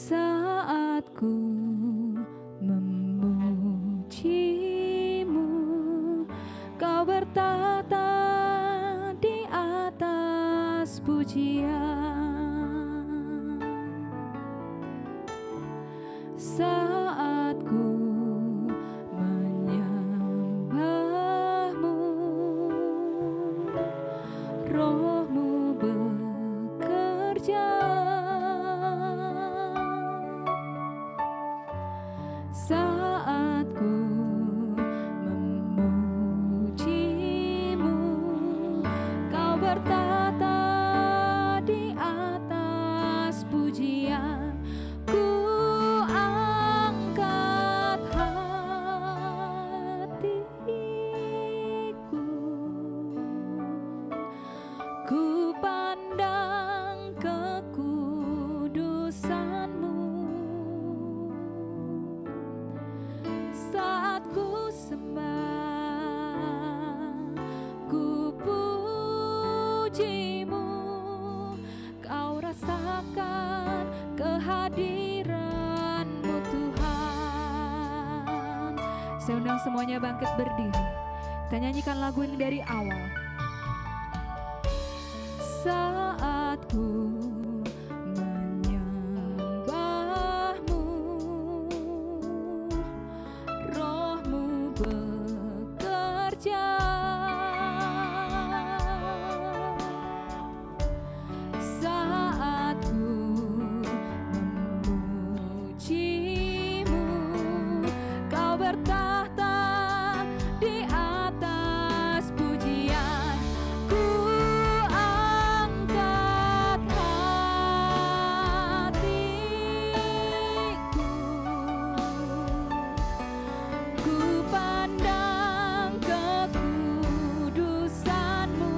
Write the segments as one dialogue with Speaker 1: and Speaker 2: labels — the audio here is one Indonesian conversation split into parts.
Speaker 1: Saat ku memujimu, Kau bertata di atas pujian. Saat ku menyembahmu, Roh-Mu bekerja. Saat ku memujimu, Kau bertata di atas pujian. Ku angkat hatiku, ku pandang kekudusan-Mu. Saat ku sembah, ku pujimu, Kau rasakan kehadiran-Mu Tuhan. Saya undang semuanya bangkit berdiri. Kita nyanyikan lagu ini dari awal. Saat ku menyembahmu, Roh-Mu bekerja. Saat ku memujimu, Kau bertahta di atas pujian. Ku angkat hatiku, ku pandang kekudusan-Mu.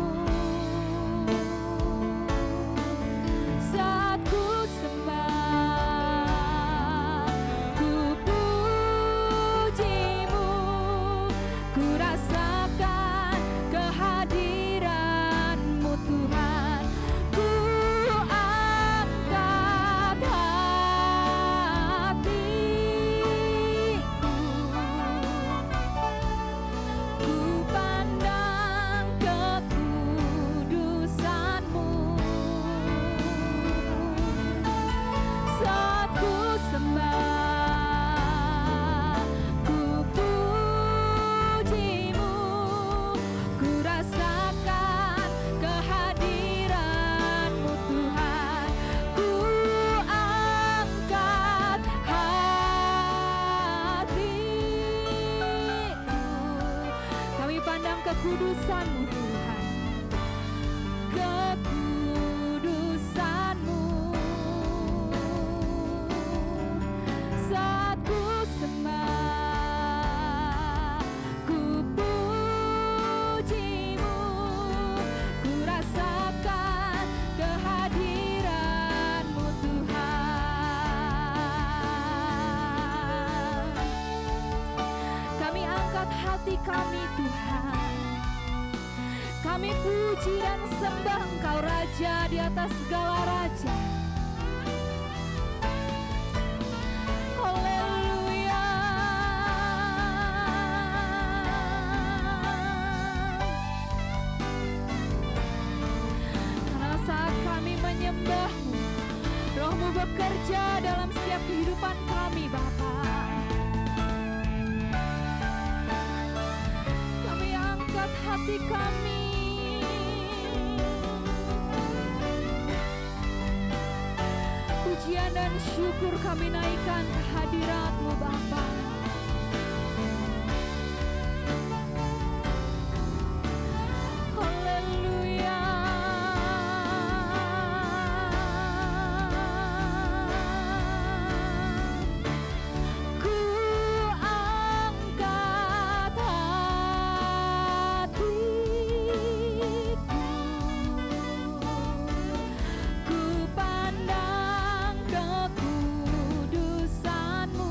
Speaker 1: Saat ku sembah, ku pujimu, ku rasakan kehadiran-Mu Tuhan. Ku angkat hatiku, ku pandang kekudusan-Mu. Saat ku sembah, ku pujimu, ku rasakan kehadiran-Mu Tuhan. Ku angkat hatiku, kami pandang kekudusan-Mu Tuhan, kekudusan-Mu. Saat ku sembah, ku pujimu, ku rasakan kehadiran-Mu Tuhan. Kami angkat hati kami Tuhan, kami puji dan sembah Engkau Raja di atas segala raja. Haleluya. Karena saat kami menyembah-Mu, Roh-Mu bekerja dalam setiap kehidupan kami Bapa. Kami angkat hati kami, pujian dan syukur kami naikkan kehadirat-Mu Bapa. Haleluya. Ku angkat hatiku, ku pandang kekudusan-Mu.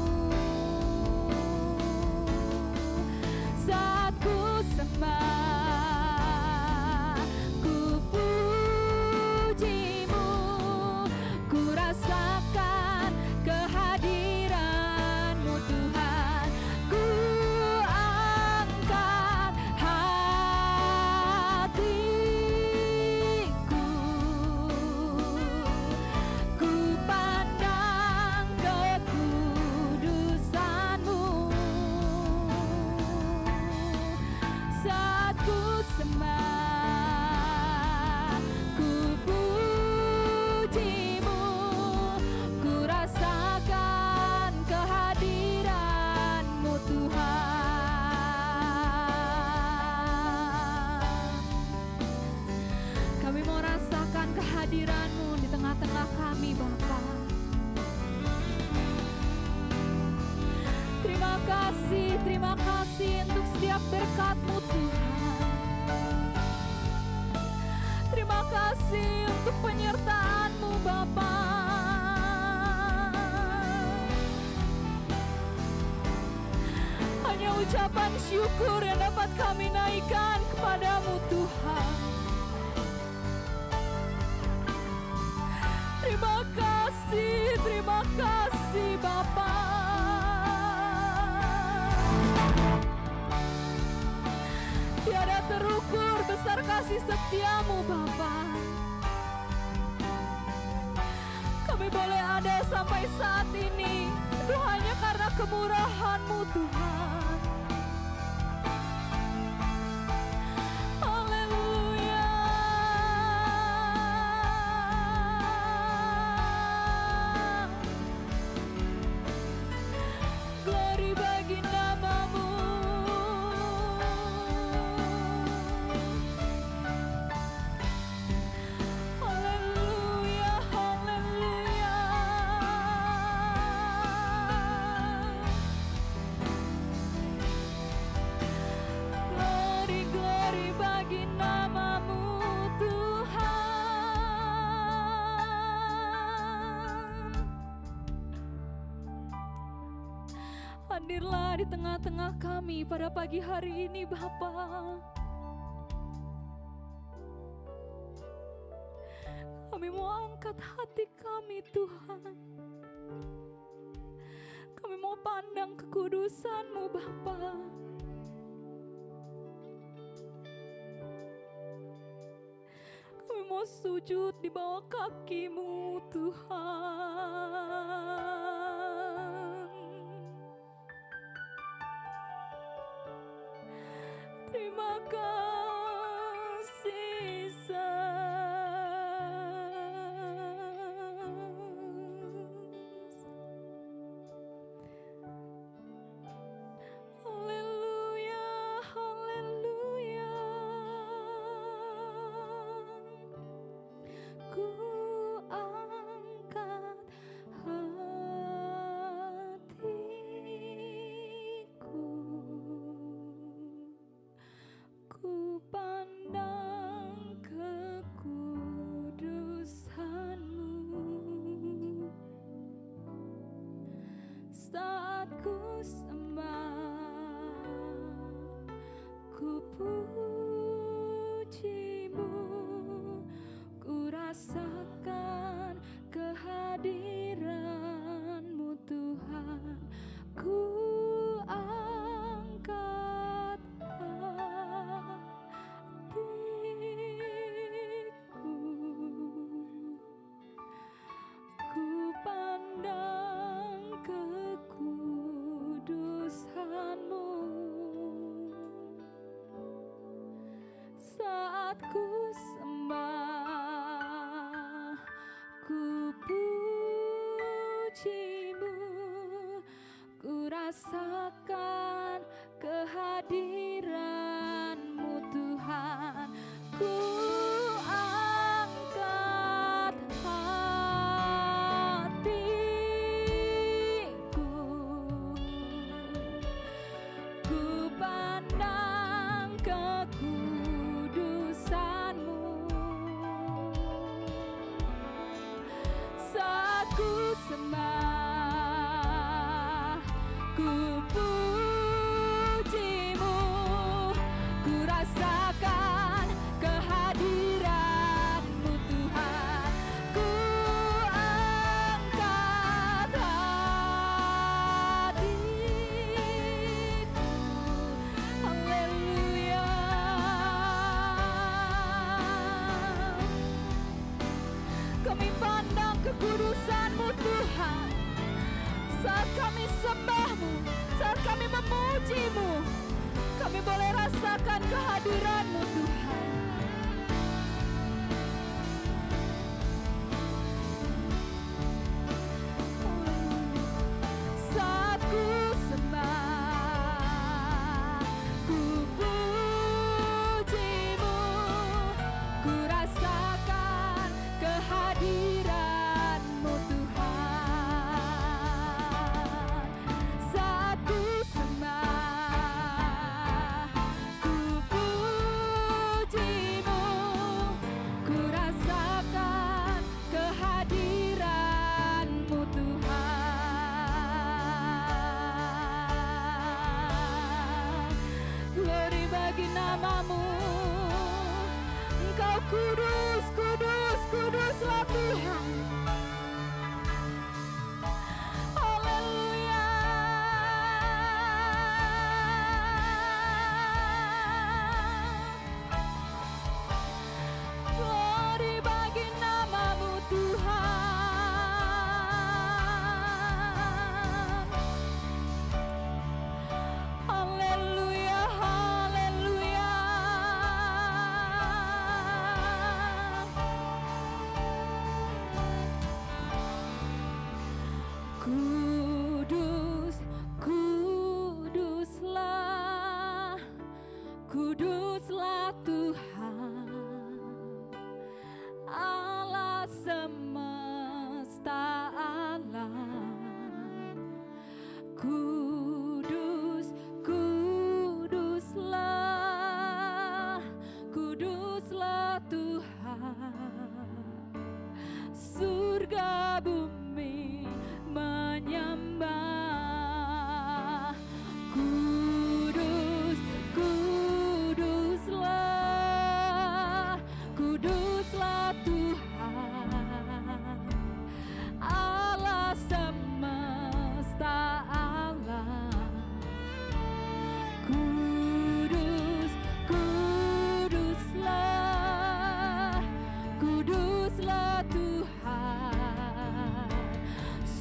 Speaker 1: terima kasih untuk setiap berkat-Mu Tuhan. Terima kasih untuk penyertaan-Mu Bapa. Hanya ucapan syukur yang dapat kami naikkan kepadamu Tuhan. Terima kasih Bapa. Tiada terukur besar kasih setia-Mu Bapa. Kami boleh ada sampai saat ini itu hanya karena kemurahan-Mu Tuhan. Haleluya. Glory bagi nama-Mu. Haleluya, haleluya. Glory, glory bagi nama-Mu Tuhan. Hadirlah di tengah-tengah kami pada pagi hari ini Bapa. Kami mau angkat hati kami Tuhan. Kami mau pandang kekudusan-Mu Bapa. Kami mau sujud di bawah kaki-Mu Tuhan. Terima kasih Yesus. Haleluya, haleluya. Ku angkat hatiku, ku pandang kekudusan-Mu. Saat ku sembah, ku puji-Mu, ku rasakan kehadiran-Mu Tuhan. Ku angkat hatiku, ku pandang kekudusan-Mu. Saat ku sembah, ku puji-Mu, ku rasakan kehadiran-Mu Tuhan. Ku angkat hatiku, ku pandang kekudusan-Mu. Saat ku sembah, ku puji-Mu, ku rasakan kehadiran-Mu Tuhan. Ku angkat hatiku, haleluya. Kami pandang kekudusan-Mu Tuhan. Saat kami sembah-Mu, saat kami memuji-Mu, kami boleh rasakan kehadiran-Mu Tuhan. Saat ku sembah, ku puji-Mu, ku rasakan kehadiran-Mu Tuhan. Saat ku sembah, bagi namamu. Engkau kudus, kudus, kuduslah Tuhan. Haleluya. Glory bagi namamu Tuhan. Haleluya, haleluya. Kudus, kuduslah, kuduslah Tuhan, Allah semesta alam. Kudus, kuduslah, kuduslah Tuhan, surga bumi menyembah. Kudus, kuduslah, kuduslah Tuhan, Allah semesta alam. Kudus, kuduslah, kuduslah Tuhan,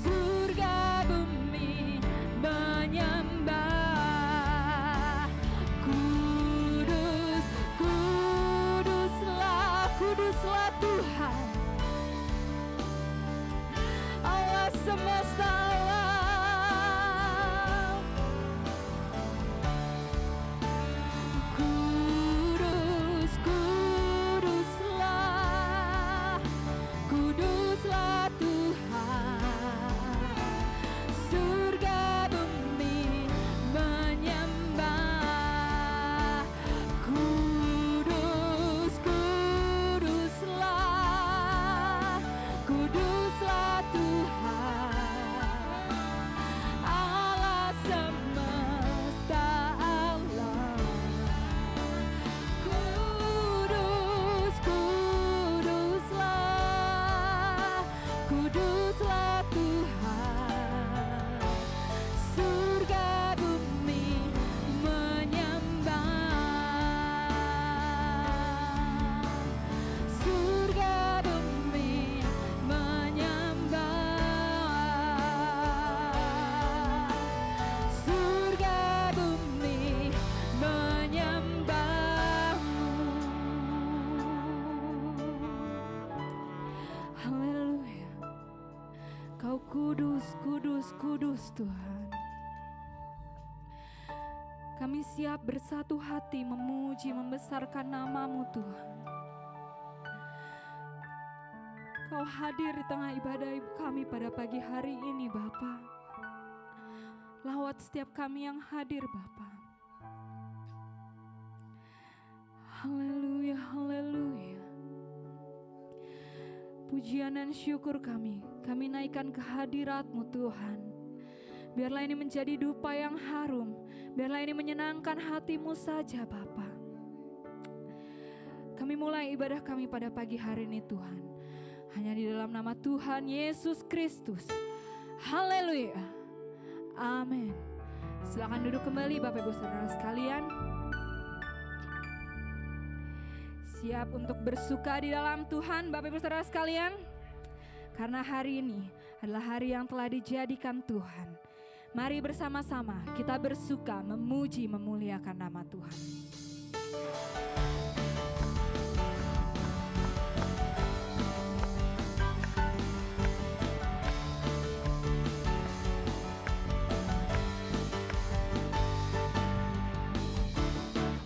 Speaker 1: surga bumi menyembah. Kudus, kuduslah, kuduslah Tuhan, Allah semesta alam. Kudus, kuduslah, kuduslah Tuhan, surga bumi menyembah. Kudus, kuduslah, kuduslah Tuhan, Allah semesta alam. Kudus, kuduslah, kuduslah Tuhan, surga bumi menyembah. Surga bumi menyembah. Surga bumi menyembahmu. Haleluya. Kau kudus, kudus, kudus Tuhan. Kami siap bersatu hati memuji, membesarkan namamu Tuhan. Kau hadir di tengah ibadah kami pada pagi hari ini Bapa. Lawat setiap kami yang hadir Bapa. Haleluya, haleluya. Pujian dan syukur kami naikkan ke hadirat-Mu Tuhan. Biarlah ini menjadi dupa yang harum, biarlah ini menyenangkan hati-Mu saja Bapa. Kami mulai ibadah kami pada pagi hari ini Tuhan, hanya di dalam nama Tuhan Yesus Kristus. Haleluya, amin. Silakan duduk kembali Bapak Ibu Saudara sekalian. Siap untuk bersuka di dalam Tuhan Bapak Ibu Saudara sekalian. Karena hari ini adalah hari yang telah dijadikan Tuhan. Mari bersama-sama kita bersuka, memuji, memuliakan nama Tuhan.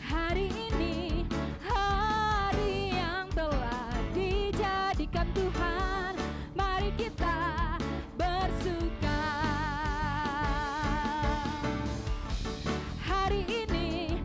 Speaker 1: Hari ini hari yang telah dijadikan Tuhan. Mari kita bersuka. Hari ini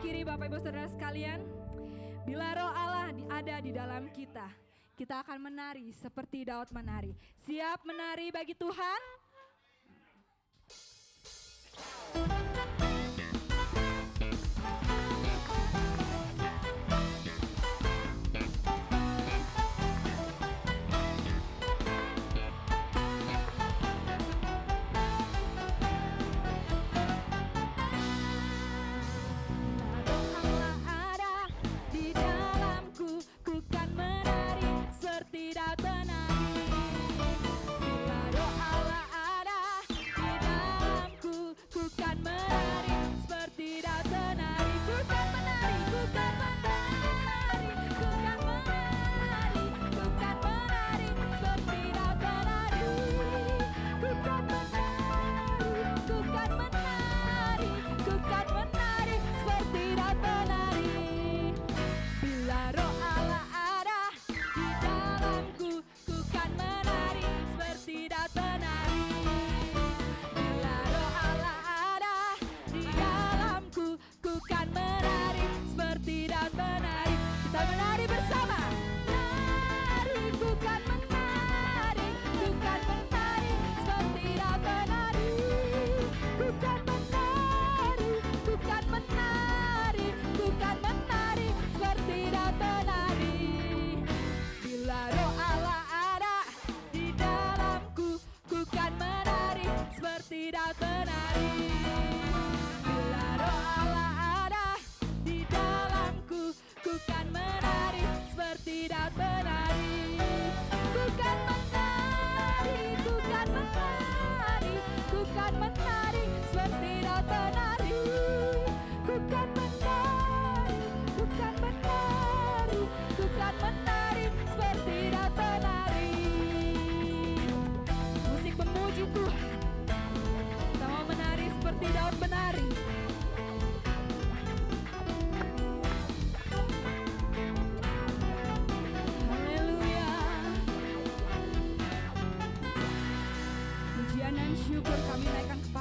Speaker 1: kiri Bapak Ibu Saudara sekalian. Bila roh Allah ada di dalam kita, kita akan menari seperti Daud menari. Siap menari bagi Tuhan?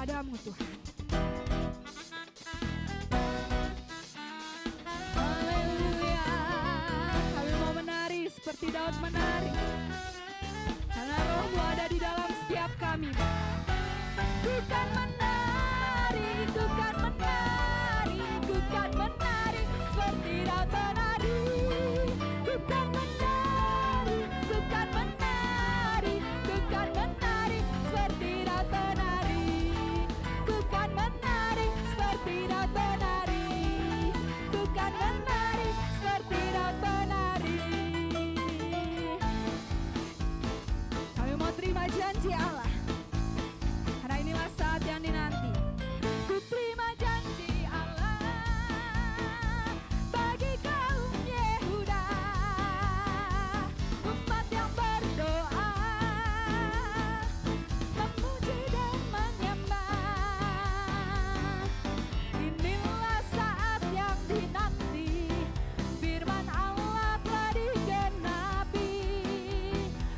Speaker 1: Padamu Tuhan. Haleluya. Kami mau menari seperti Daud menari. Karena Roh-Mu ada di dalam setiap kami. Ku kan menari, ku kan menari, ku kan menari seperti Daud menari. Ku kan menari, ku kan menari, ku kan menari seperti Daud menari. Ku kan menari seperti Daud menari. Ku kan menari seperti Daud menari. Kami mau terima janji Allah, karena inilah saat yang dinanti. Ku terima janji Allah bagi kaum Yehuda, umat yang berdoa, memuji dan menyembah. Inilah saat yang dinanti, firman Allah telah digenapi.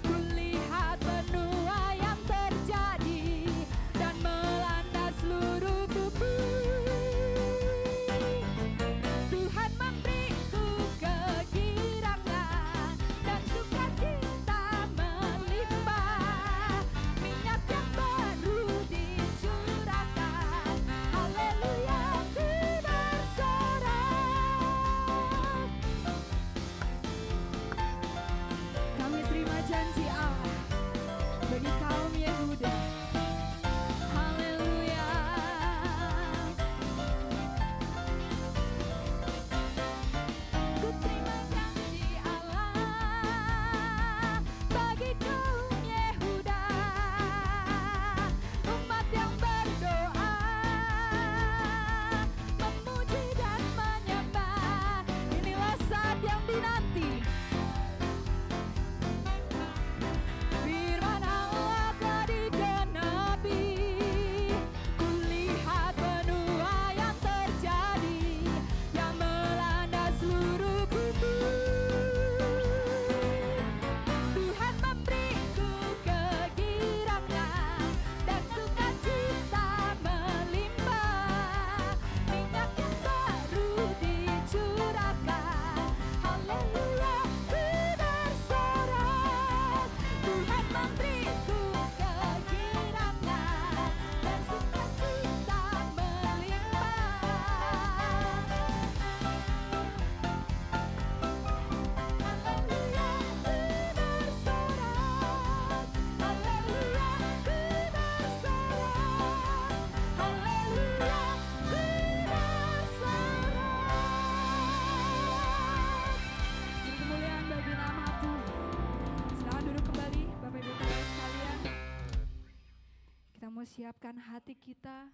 Speaker 1: Kulihat benua yang terjadi, siapkan hati kita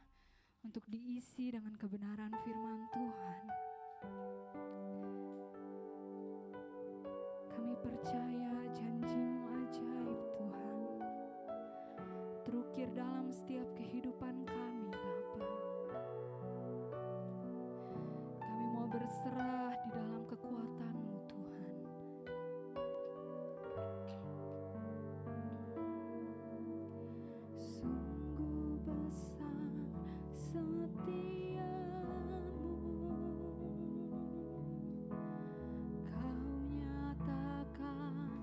Speaker 1: untuk diisi dengan kebenaran firman Tuhan. Kami percaya janji-Mu ajaib Tuhan, terukir dalam setiap kehidupan kami Bapa. Kami mau berserah di dalam kekuatan-Mu Tuhan. Sungguh besar setia-Mu, Kau nyatakan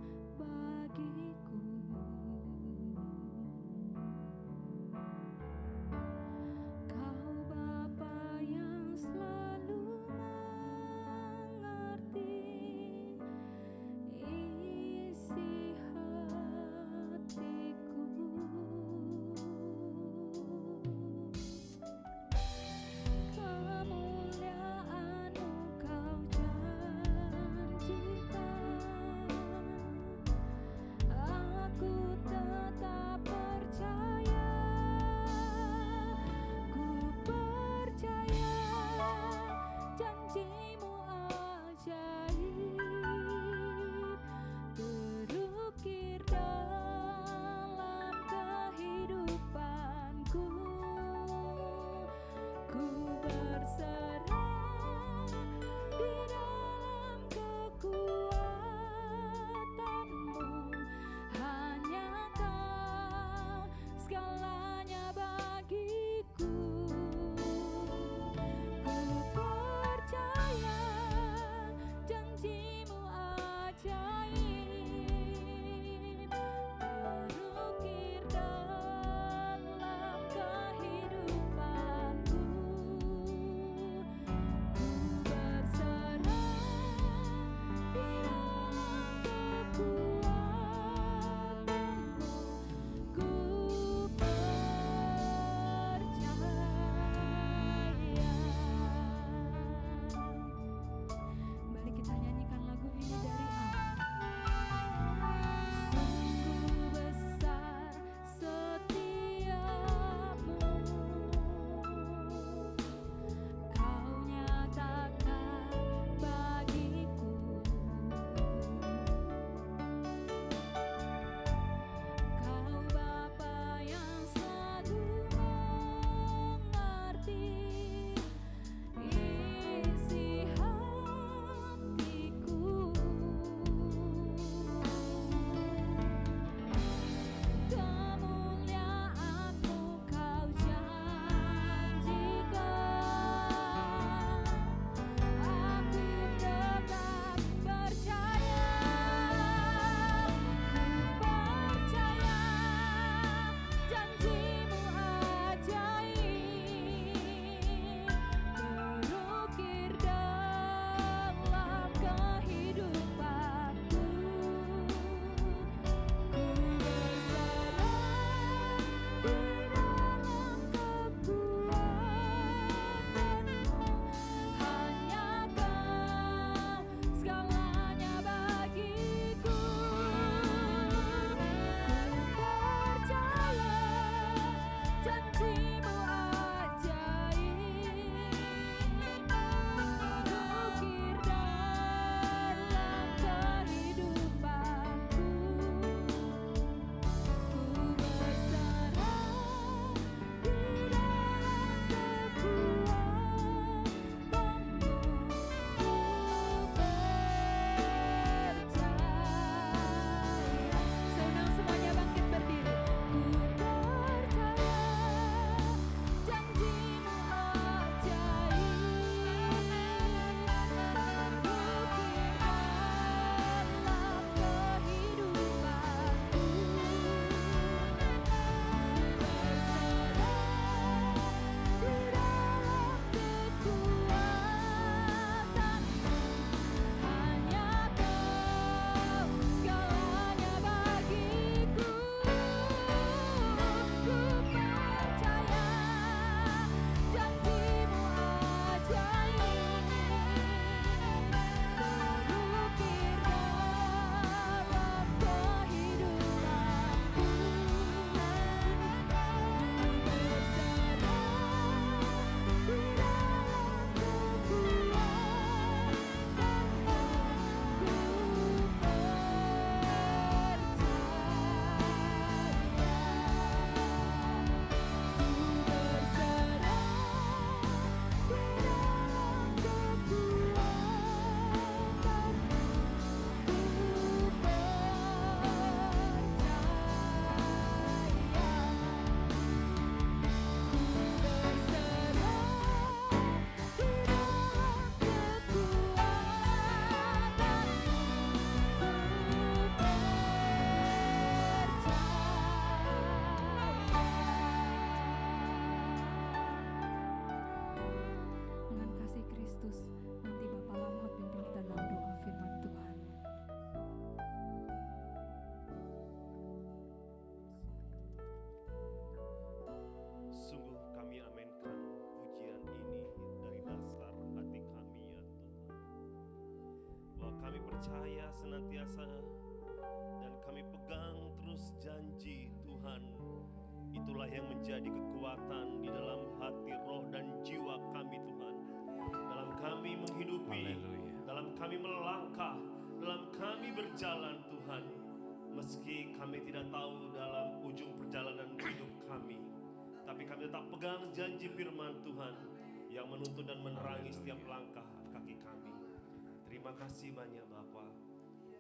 Speaker 2: percaya senantiasa dan kami pegang terus janji Tuhan. Itulah yang menjadi kekuatan di dalam hati, roh dan jiwa kami Tuhan. Dalam kami menghidupi, dalam kami melangkah, dalam kami berjalan Tuhan. Meski kami tidak tahu dalam ujung perjalanan hidup kami, tapi kami tetap pegang janji firman Tuhan yang menuntun dan menerangi setiap langkah kaki kami. Terima kasih banyak Bapa.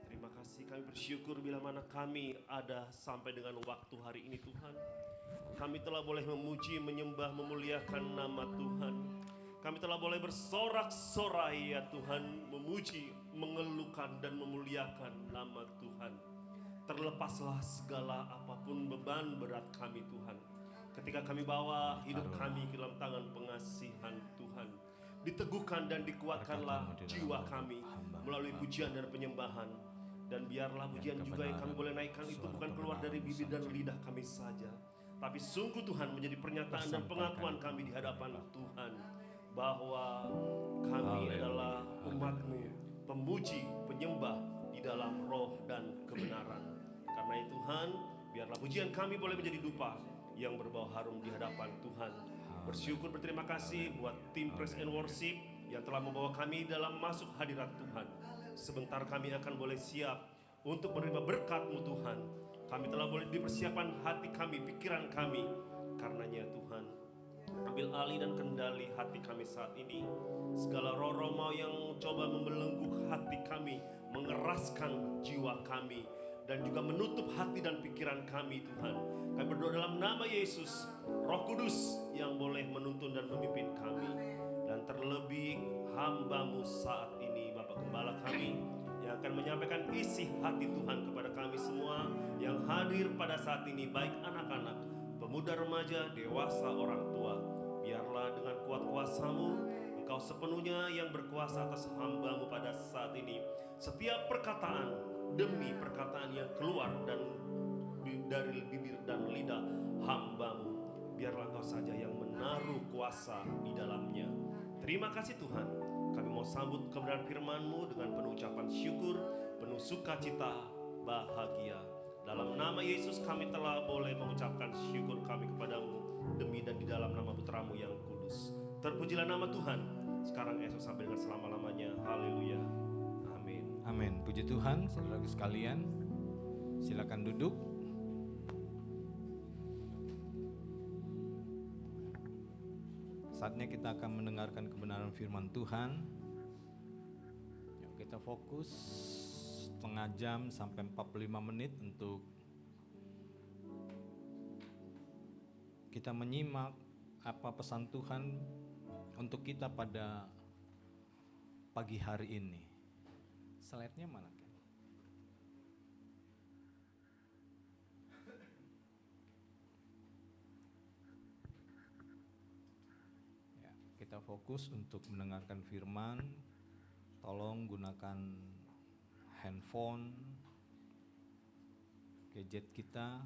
Speaker 2: Terima kasih, kami bersyukur bila mana kami ada sampai dengan waktu hari ini Tuhan. Kami telah boleh memuji, menyembah, memuliakan nama Tuhan. Kami telah boleh bersorak-sorai ya Tuhan, memuji, mengeluhkan dan memuliakan nama Tuhan. Terlepaslah segala apapun beban berat kami Tuhan. Ketika kami bawa hidup kami ke dalam tangan pengasihan Tuhan. Diteguhkan dan dikuatkanlah jiwa kami melalui pujian dan penyembahan. Dan biarlah pujian juga yang kami boleh naikkan itu bukan keluar dari bibir dan lidah kami saja, tapi sungguh Tuhan menjadi pernyataan dan pengakuan kami di hadapan Tuhan bahwa kami adalah umat-Mu, pemuji, penyembah di dalam roh dan kebenaran. Karena itu Tuhan, biarlah pujian kami boleh menjadi dupa yang berbau harum di hadapan Tuhan. Bersyukur, berterima kasih buat tim Praise and Worship yang telah membawa kami dalam masuk hadirat Tuhan. Sebentar kami akan boleh siap untuk menerima berkat-Mu Tuhan. Kami telah boleh dipersiapkan hati kami, pikiran kami. Karenanya Tuhan, ambil alih dan kendali hati kami saat ini. Segala roh-roh mau yang coba membelenggu hati kami, mengeraskan jiwa kami, dan juga menutup hati dan pikiran kami Tuhan. Kami berdoa dalam nama Yesus, Roh Kudus yang boleh menuntun dan memimpin kami. Dan terlebih hamba-Mu saat ini, Bapak Gembala kami, yang akan menyampaikan isi hati Tuhan kepada kami semua yang hadir pada saat ini, baik anak-anak, pemuda, remaja, dewasa, orang tua. Biarlah dengan kuat kuasa-Mu, Engkau sepenuhnya yang berkuasa atas hamba-Mu pada saat ini. Setiap perkataan demi perkataan yang keluar dan dari bibir dan lidah hamba-Mu, biarlah Engkau saja yang menaruh kuasa di dalamnya. Terima kasih Tuhan, kami mau sambut kebenaran firman-Mu dengan penuh ucapan syukur, penuh sukacita, bahagia. Dalam nama Yesus kami telah boleh mengucapkan syukur kami kepadamu, demi dan di dalam nama Putra-Mu yang kudus. Terpujilah nama Tuhan, sekarang esok sampai dengan selama-lamanya. Haleluya. Amin.
Speaker 3: Amin. Puji Tuhan, saudara sekalian. Silakan duduk. Saatnya kita akan mendengarkan kebenaran firman Tuhan. Yuk kita fokus setengah jam sampai 45 menit untuk kita menyimak apa pesan Tuhan untuk kita pada pagi hari ini. Slide-nya mana? Kita fokus untuk mendengarkan firman. Tolong gunakan handphone, gadget kita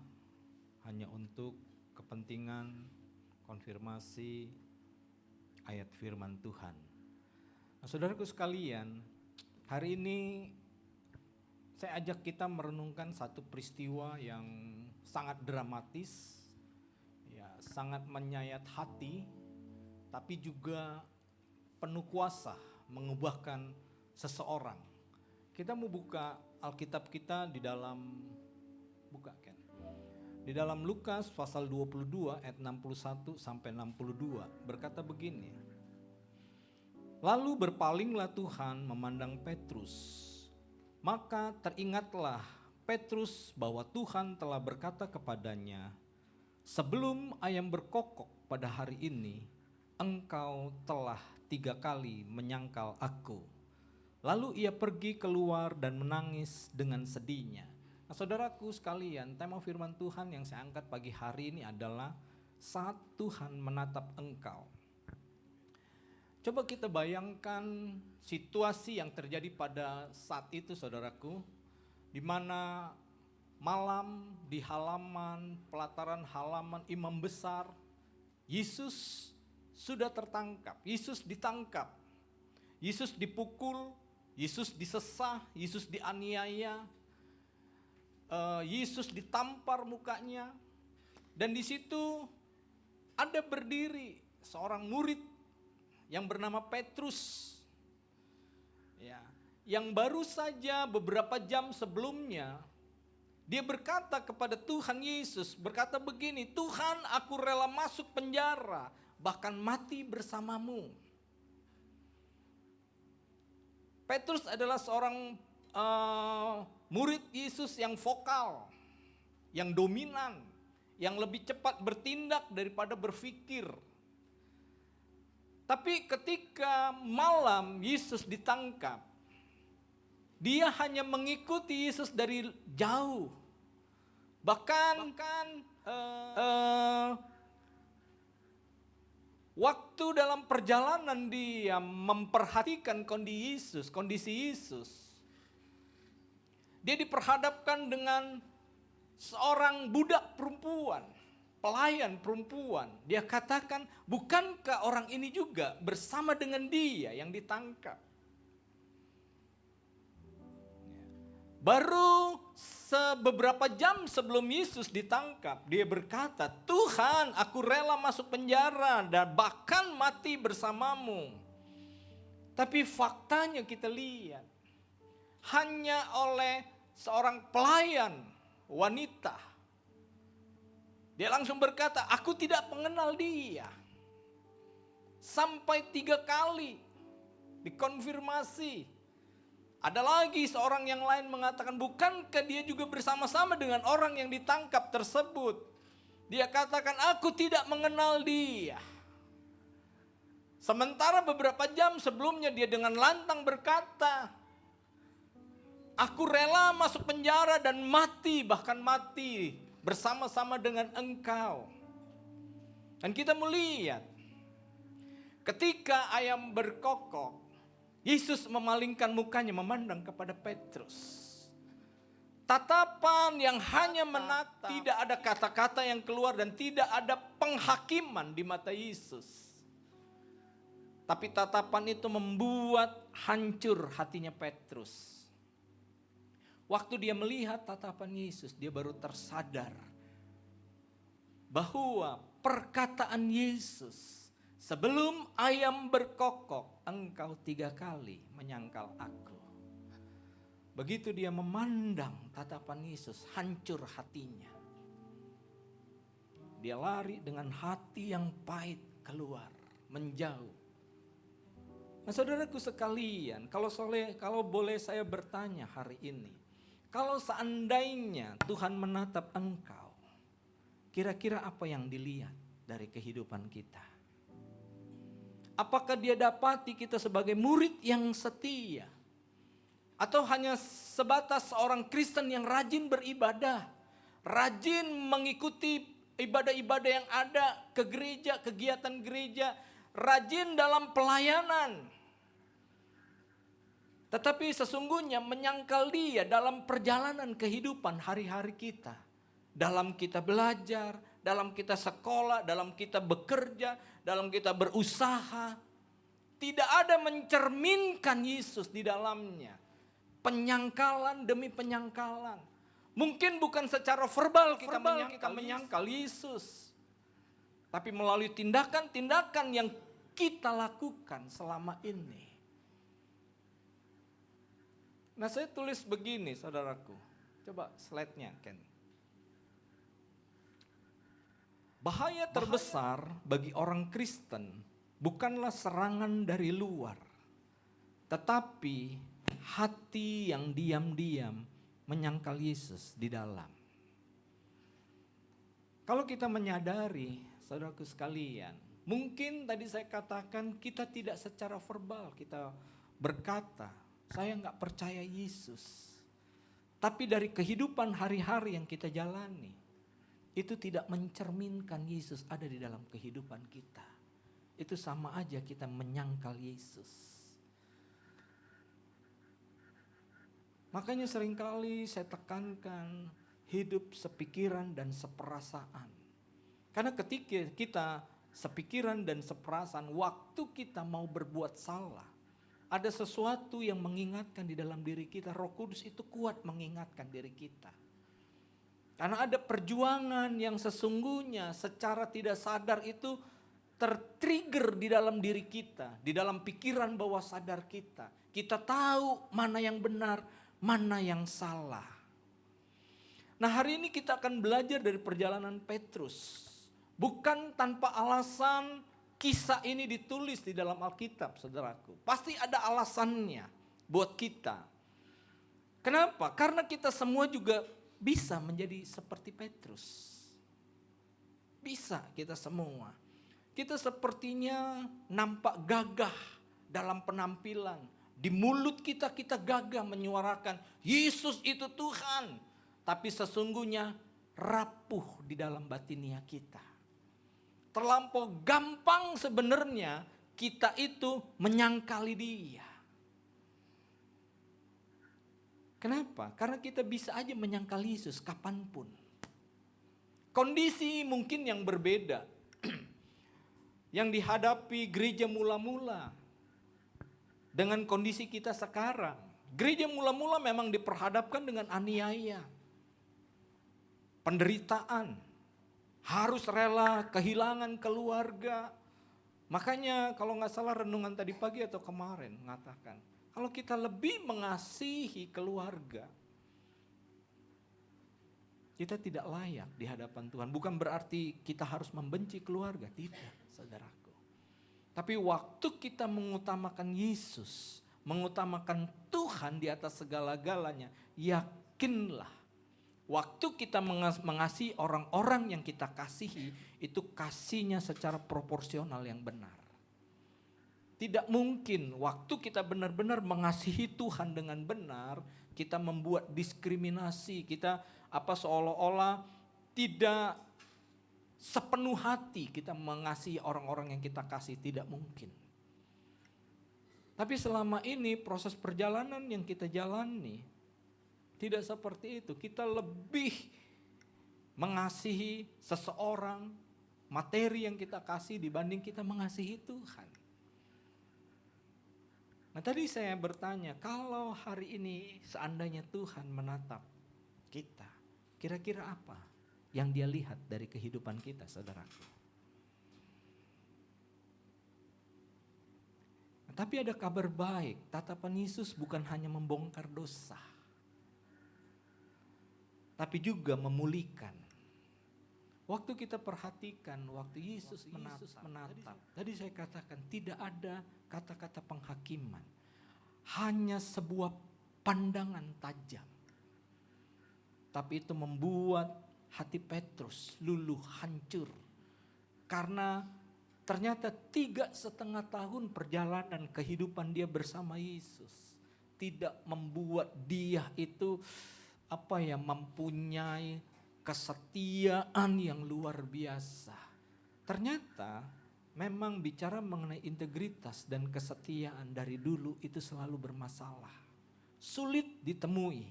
Speaker 3: hanya untuk kepentingan konfirmasi ayat firman Tuhan. Nah, saudaraku sekalian, hari ini saya ajak kita merenungkan satu peristiwa yang sangat dramatis, ya, sangat menyayat hati, tapi juga penuh kuasa mengubahkan seseorang. Kita mau buka Alkitab kita di dalam, buka Ken, di dalam Lukas pasal 22 ayat 61 sampai 62 berkata begini. Lalu berpalinglah Tuhan memandang Petrus, maka teringatlah Petrus bahwa Tuhan telah berkata kepadanya, sebelum ayam berkokok pada hari ini, engkau telah 3 kali menyangkal aku. Lalu ia pergi keluar dan menangis dengan sedihnya. Nah, saudaraku sekalian, tema firman Tuhan yang saya angkat pagi hari ini adalah saat Tuhan menatap engkau. Coba kita bayangkan situasi yang terjadi pada saat itu, saudaraku, di mana malam di halaman, pelataran halaman imam besar, Yesus sudah tertangkap, Yesus ditangkap, Yesus dipukul Yesus disesah, Yesus dianiaya, Yesus ditampar mukanya. Dan di situ ada berdiri seorang murid yang bernama Petrus. Ya, yang baru saja beberapa jam sebelumnya dia berkata kepada Tuhan Yesus, berkata begini, "Tuhan, aku rela masuk penjara, bahkan mati bersamamu." Petrus adalah seorang murid Yesus yang vokal, yang dominan, yang lebih cepat bertindak daripada berpikir. Tapi ketika malam Yesus ditangkap, dia hanya mengikuti Yesus dari jauh. Bahkan waktu dalam perjalanan dia memperhatikan kondisi Yesus. Dia diperhadapkan dengan seorang budak perempuan, pelayan perempuan. Dia katakan, bukankah orang ini juga bersama dengan dia yang ditangkap? Baru beberapa jam sebelum Yesus ditangkap, dia berkata, "Tuhan, aku rela masuk penjara dan bahkan mati bersamamu." Tapi faktanya kita lihat, hanya oleh seorang pelayan wanita, dia langsung berkata, "Aku tidak mengenal dia." Sampai 3 kali dikonfirmasi. Ada lagi seorang yang lain mengatakan, "Bukankah dia juga bersama-sama dengan orang yang ditangkap tersebut?" Dia katakan, "Aku tidak mengenal dia." Sementara beberapa jam sebelumnya dia dengan lantang berkata, "Aku rela masuk penjara dan mati, bahkan mati bersama-sama dengan engkau." Dan kita melihat ketika ayam berkokok, Yesus memalingkan mukanya memandang kepada Petrus. Tatapan yang hanya menatap, tidak ada kata-kata yang keluar dan tidak ada penghakiman di mata Yesus. Tapi tatapan itu membuat hancur hatinya Petrus. Waktu dia melihat tatapan Yesus, dia baru tersadar bahwa perkataan Yesus, "Sebelum ayam berkokok, engkau 3 kali menyangkal aku." Begitu dia memandang tatapan Yesus, hancur hatinya. Dia lari dengan hati yang pahit keluar, menjauh. Nah, saudaraku sekalian, kalau boleh saya bertanya hari ini, kalau seandainya Tuhan menatap engkau, kira-kira apa yang dilihat dari kehidupan kita? Apakah dia dapati kita sebagai murid yang setia? Atau hanya sebatas seorang Kristen yang rajin beribadah, rajin mengikuti ibadah-ibadah yang ada, ke gereja, kegiatan gereja, rajin dalam pelayanan. Tetapi sesungguhnya menyangkal dia dalam perjalanan kehidupan hari-hari kita. Dalam kita belajar, dalam kita sekolah, dalam kita bekerja, dalam kita berusaha. Tidak ada mencerminkan Yesus di dalamnya. Penyangkalan demi penyangkalan. Mungkin bukan secara verbal kita menyangkal Yesus. Tapi melalui tindakan-tindakan yang kita lakukan selama ini. Nah, saya tulis begini, saudaraku. Coba slide-nya, Ken. Bahaya terbesar bagi orang Kristen bukanlah serangan dari luar, tetapi hati yang diam-diam menyangkal Yesus di dalam. Kalau kita menyadari, saudaraku sekalian, mungkin tadi saya katakan kita tidak secara verbal kita berkata, "Saya nggak percaya Yesus." Tapi dari kehidupan hari-hari yang kita jalani, itu tidak mencerminkan Yesus ada di dalam kehidupan kita. Itu sama aja kita menyangkal Yesus. Makanya seringkali saya tekankan hidup sepikiran dan seperasaan. Karena ketika kita sepikiran dan seperasaan, waktu kita mau berbuat salah ada sesuatu yang mengingatkan di dalam diri kita. Roh Kudus itu kuat mengingatkan diri kita. Karena ada perjuangan yang sesungguhnya secara tidak sadar itu tertrigger di dalam diri kita, di dalam pikiran bawah sadar kita. Kita tahu mana yang benar, mana yang salah. Nah, hari ini kita akan belajar dari perjalanan Petrus. Bukan tanpa alasan kisah ini ditulis di dalam Alkitab, saudaraku. Pasti ada alasannya buat kita. Kenapa? Karena kita semua juga bisa menjadi seperti Petrus. Bisa kita semua. Kita sepertinya nampak gagah dalam penampilan. Di mulut kita gagah menyuarakan Yesus itu Tuhan. Tapi sesungguhnya rapuh di dalam batinia kita. Terlampau gampang sebenarnya kita itu menyangkali Dia. Kenapa? Karena kita bisa aja menyangkali Yesus kapanpun. Kondisi mungkin yang berbeda. Yang dihadapi gereja mula-mula dengan kondisi kita sekarang. Gereja mula-mula memang diperhadapkan dengan aniaya, penderitaan. Harus rela kehilangan keluarga. Makanya kalau nggak salah renungan tadi pagi atau kemarin mengatakan, kalau kita lebih mengasihi keluarga, kita tidak layak di hadapan Tuhan. Bukan berarti kita harus membenci keluarga, tidak, saudaraku. Tapi waktu kita mengutamakan Yesus, mengutamakan Tuhan di atas segala-galanya, yakinlah. Waktu kita mengasihi orang-orang yang kita kasihi, itu kasihnya secara proporsional yang benar. Tidak mungkin waktu kita benar-benar mengasihi Tuhan dengan benar, kita membuat diskriminasi, kita seolah-olah tidak sepenuh hati kita mengasihi orang-orang yang kita kasih, tidak mungkin. Tapi selama ini proses perjalanan yang kita jalani, tidak seperti itu. Kita lebih mengasihi seseorang, materi yang kita kasih dibanding kita mengasihi Tuhan. Nah, tadi saya bertanya, kalau hari ini seandainya Tuhan menatap kita, kira-kira apa yang Dia lihat dari kehidupan kita, saudaraku? Nah, tapi ada kabar baik, tatapan Yesus bukan hanya membongkar dosa, tapi juga memulihkan. Waktu kita perhatikan, waktu Yesus menatap, tadi saya katakan tidak ada kata-kata penghakiman. Hanya sebuah pandangan tajam. Tapi itu membuat hati Petrus luluh, hancur. Karena ternyata 3,5 tahun perjalanan kehidupan dia bersama Yesus tidak membuat dia itu mempunyai kesetiaan yang luar biasa. Ternyata memang bicara mengenai integritas dan kesetiaan dari dulu itu selalu bermasalah. Sulit ditemui.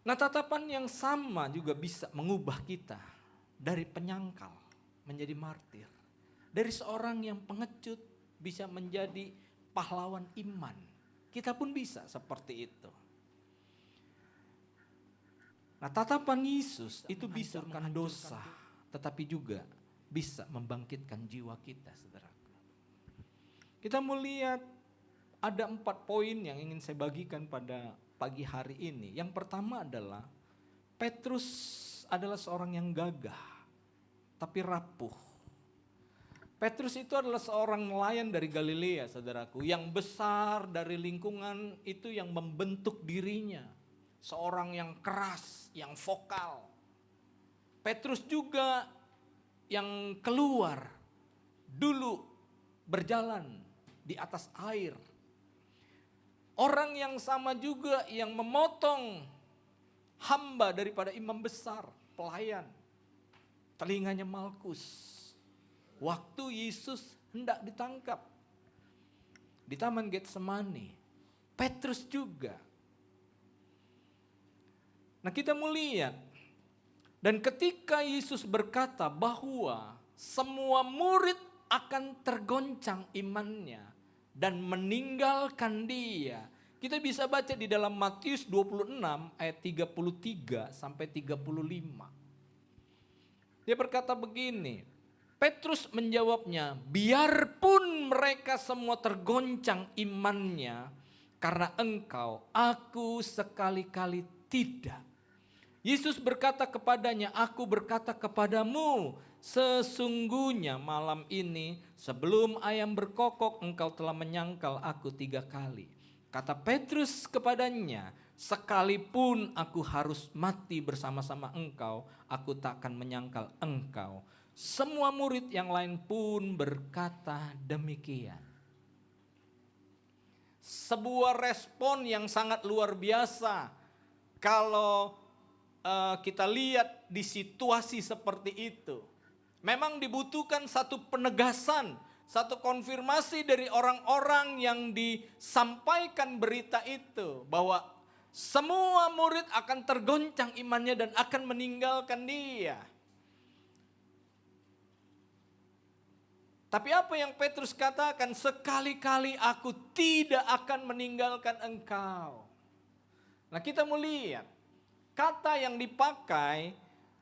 Speaker 3: Nah, tatapan yang sama juga bisa mengubah kita dari penyangkal menjadi martir. Dari seorang yang pengecut bisa menjadi pahlawan iman. Kita pun bisa seperti itu. Nah, tatapan Yesus itu bisa menghancurkan dosa, tetapi juga bisa membangkitkan jiwa kita, saudaraku. Kita mau lihat ada 4 poin yang ingin saya bagikan pada pagi hari ini. Yang pertama adalah Petrus adalah seorang yang gagah, tapi rapuh. Petrus itu adalah seorang nelayan dari Galilea, saudaraku, yang besar dari lingkungan itu yang membentuk dirinya. Seorang yang keras, yang vokal. Petrus juga yang keluar dulu berjalan di atas air. Orang yang sama juga yang memotong hamba daripada imam besar, pelayan. Telinganya Malkus. Waktu Yesus hendak ditangkap di Taman Getsemani, Petrus juga. Nah, kita mau lihat, dan ketika Yesus berkata bahwa semua murid akan tergoncang imannya, dan meninggalkan dia. Kita bisa baca di dalam Matius 26 ayat 33 sampai 35. Dia berkata begini, Petrus menjawabnya, biarpun mereka semua tergoncang imannya karena engkau, aku sekali-kali tidak. Yesus berkata kepadanya, aku berkata kepadamu, sesungguhnya malam ini sebelum ayam berkokok engkau telah menyangkal aku 3 kali. Kata Petrus kepadanya, sekalipun aku harus mati bersama-sama engkau, aku tak akan menyangkal engkau. Semua murid yang lain pun berkata demikian. Sebuah respon yang sangat luar biasa kalau kita lihat di situasi seperti itu. Memang dibutuhkan satu penegasan, satu konfirmasi dari orang-orang yang disampaikan berita itu, bahwa semua murid akan tergoncang imannya dan akan meninggalkan dia. Tapi apa yang Petrus katakan, sekali-kali aku tidak akan meninggalkan engkau. Nah, kita mau lihat, kata yang dipakai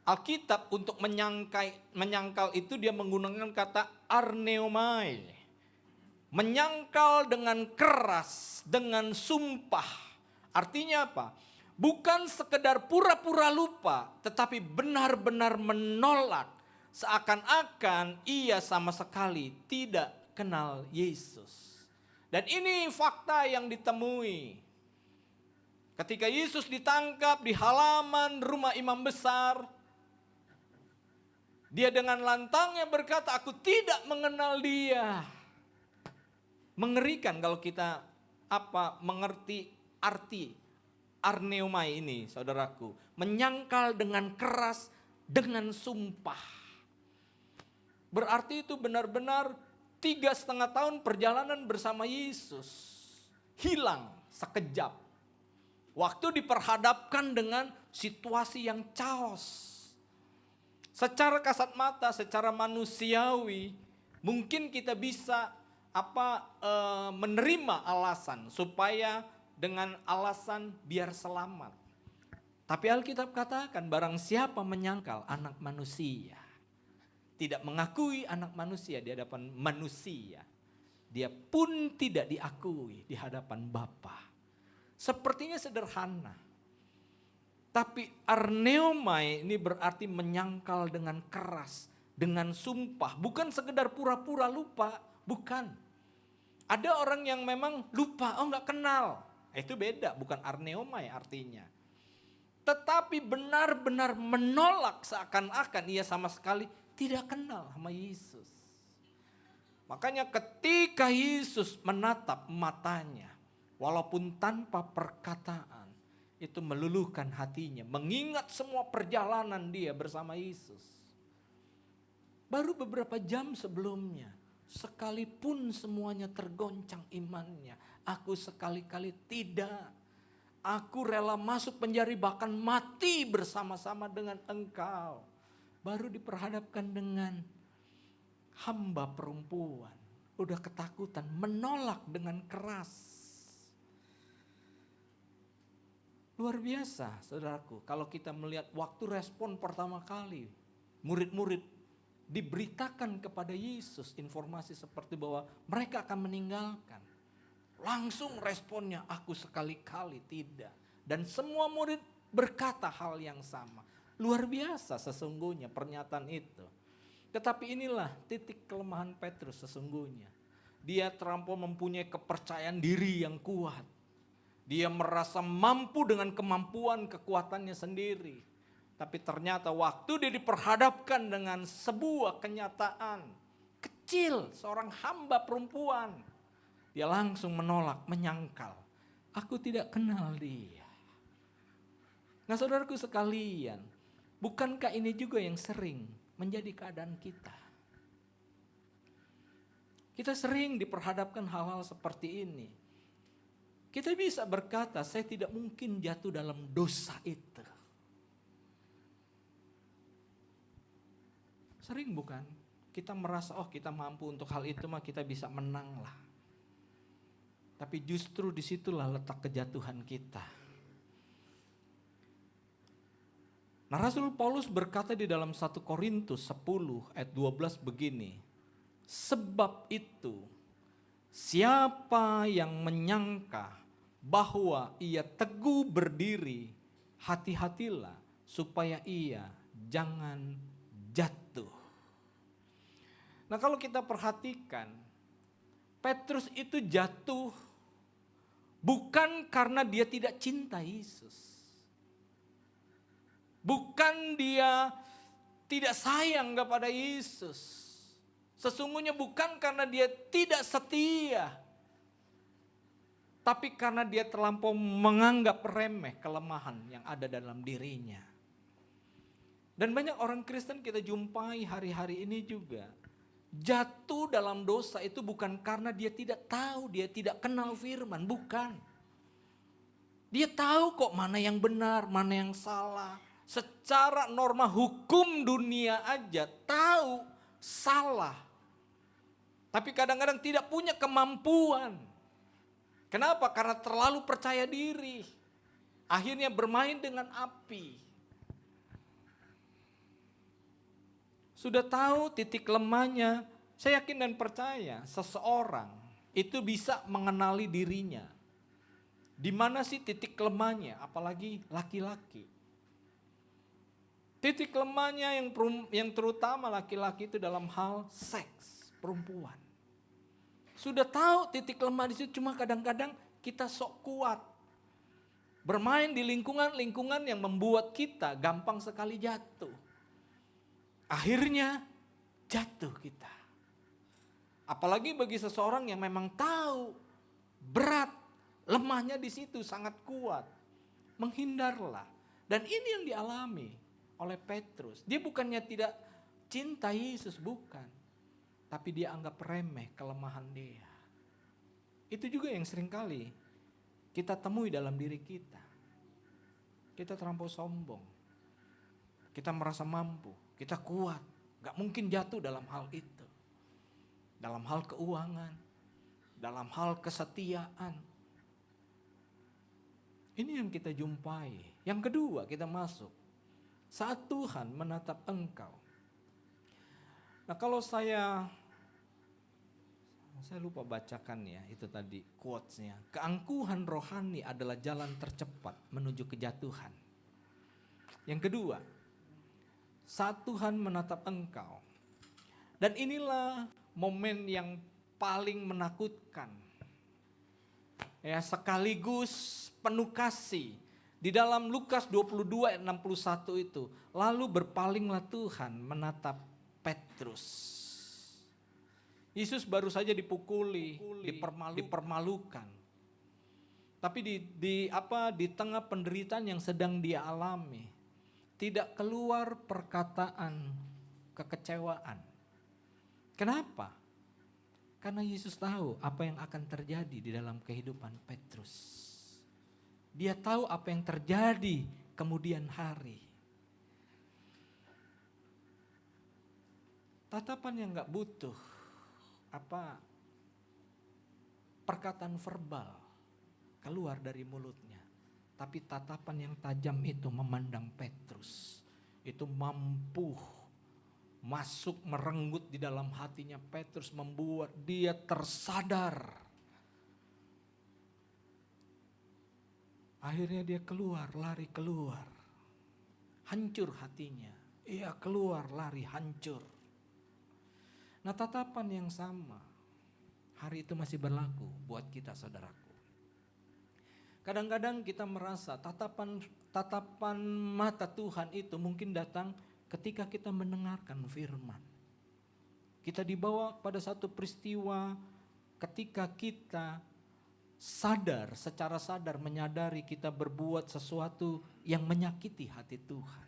Speaker 3: Alkitab untuk menyangkal itu dia menggunakan kata arneomai. Menyangkal dengan keras, dengan sumpah. Artinya apa? Bukan sekedar pura-pura lupa, tetapi benar-benar menolak. Seakan-akan ia sama sekali tidak kenal Yesus. Dan ini fakta yang ditemui. Ketika Yesus ditangkap di halaman rumah imam besar, dia dengan lantangnya berkata, aku tidak mengenal dia. Mengerikan kalau kita mengerti arti arneomai ini, saudaraku. Menyangkal dengan keras, dengan sumpah. Berarti itu benar-benar 3,5 tahun perjalanan bersama Yesus hilang sekejap. Waktu diperhadapkan dengan situasi yang chaos. Secara kasat mata, secara manusiawi, mungkin kita bisa menerima alasan supaya dengan alasan biar selamat. Tapi Alkitab katakan barang siapa menyangkal anak manusia, tidak mengakui anak manusia di hadapan manusia, dia pun tidak diakui di hadapan Bapa. Sepertinya sederhana. Tapi arneomai ini berarti menyangkal dengan keras, dengan sumpah. Bukan sekedar pura-pura lupa, bukan. Ada orang yang memang lupa, gak kenal. Itu beda, bukan arneomai artinya. Tetapi benar-benar menolak seakan-akan ia sama sekali tidak kenal sama Yesus. Makanya ketika Yesus menatap matanya, walaupun tanpa perkataan, itu meluluhkan hatinya, mengingat semua perjalanan dia bersama Yesus. Baru beberapa jam sebelumnya, sekalipun semuanya tergoncang imannya, aku sekali-kali tidak. Aku rela masuk penjara bahkan mati bersama-sama dengan engkau. Baru diperhadapkan dengan hamba perempuan, udah ketakutan, menolak dengan keras. Luar biasa, saudaraku, kalau kita melihat waktu respon pertama kali, murid-murid diberitakan kepada Yesus informasi seperti bahwa mereka akan meninggalkan. Langsung responnya, aku sekali-kali tidak. Dan semua murid berkata hal yang sama. Luar biasa sesungguhnya pernyataan itu. Tetapi inilah titik kelemahan Petrus sesungguhnya. Dia terlampau mempunyai kepercayaan diri yang kuat. Dia merasa mampu dengan kemampuan kekuatannya sendiri. Tapi ternyata waktu dia diperhadapkan dengan sebuah kenyataan kecil, seorang hamba perempuan, dia langsung menolak, menyangkal. Aku tidak kenal dia. Nah, saudaraku sekalian, bukankah ini juga yang sering menjadi keadaan kita? Kita sering diperhadapkan hal-hal seperti ini. Kita bisa berkata, saya tidak mungkin jatuh dalam dosa itu. Sering bukan? Kita merasa, kita mampu untuk hal itu mah kita bisa menang lah. Tapi justru disitulah letak kejatuhan kita. Nah, Rasul Paulus berkata di dalam 1 Korintus 10 ayat 12 begini. Sebab itu, siapa yang menyangka bahwa ia teguh berdiri, hati-hatilah supaya ia jangan jatuh. Nah, kalau kita perhatikan, Petrus itu jatuh bukan karena dia tidak cinta Yesus. Bukan dia tidak sayang kepada Yesus. Sesungguhnya bukan karena dia tidak setia. Tapi karena dia terlampau menganggap remeh kelemahan yang ada dalam dirinya. Dan banyak orang Kristen kita jumpai hari-hari ini juga. Jatuh dalam dosa itu bukan karena dia tidak tahu, dia tidak kenal firman. Bukan. Dia tahu kok mana yang benar, mana yang salah. Secara norma hukum dunia aja tahu salah. Tapi kadang-kadang tidak punya kemampuan. Kenapa? Karena terlalu percaya diri. Akhirnya bermain dengan api. Sudah tahu titik lemahnya, saya yakin dan percaya seseorang itu bisa mengenali dirinya. Di mana sih titik lemahnya, apalagi laki-laki. Titik lemahnya yang terutama laki-laki itu dalam hal seks, perempuan. Sudah tahu titik lemah di situ, cuma kadang-kadang kita sok kuat. Bermain di lingkungan-lingkungan yang membuat kita gampang sekali jatuh. Akhirnya jatuh kita. Apalagi bagi seseorang yang memang tahu berat, lemahnya di situ sangat kuat. Menghindarlah. Dan ini yang dialami oleh Petrus. Dia bukannya tidak cinta Yesus, bukan. Tapi dia anggap remeh kelemahan dia. Itu juga yang seringkali kita temui dalam diri kita. Kita terlampau sombong. Kita merasa mampu, kita kuat. Gak mungkin jatuh dalam hal itu. Dalam hal keuangan, dalam hal kesetiaan. Ini yang kita jumpai. Yang kedua kita masuk. Saat Tuhan menatap engkau. Nah, kalau saya lupa bacakan ya itu tadi quotes-nya. Keangkuhan rohani adalah jalan tercepat menuju kejatuhan. Yang kedua, saat Tuhan menatap engkau. Dan inilah momen yang paling menakutkan. Ya, sekaligus penuh kasih. Di dalam Lukas 22 ayat 61 itu, lalu berpalinglah Tuhan menatap Petrus. Yesus baru saja dipukuli, dipermalukan. Tapi di tengah penderitaan yang sedang dia alami, tidak keluar perkataan kekecewaan. Kenapa? Karena Yesus tahu apa yang akan terjadi di dalam kehidupan Petrus. Dia tahu apa yang terjadi kemudian hari. Tatapan yang gak butuh perkataan verbal keluar dari mulutnya. Tapi tatapan yang tajam itu memandang Petrus. Itu mampu masuk merenggut di dalam hatinya Petrus, membuat dia tersadar. Akhirnya dia keluar, lari keluar. Hancur hatinya. Ia keluar, lari, hancur. Nah, tatapan yang sama hari itu masih berlaku buat kita, saudaraku. Kadang-kadang kita merasa tatapan mata Tuhan itu mungkin datang ketika kita mendengarkan firman. Kita dibawa pada satu peristiwa ketika kita secara sadar menyadari kita berbuat sesuatu yang menyakiti hati Tuhan.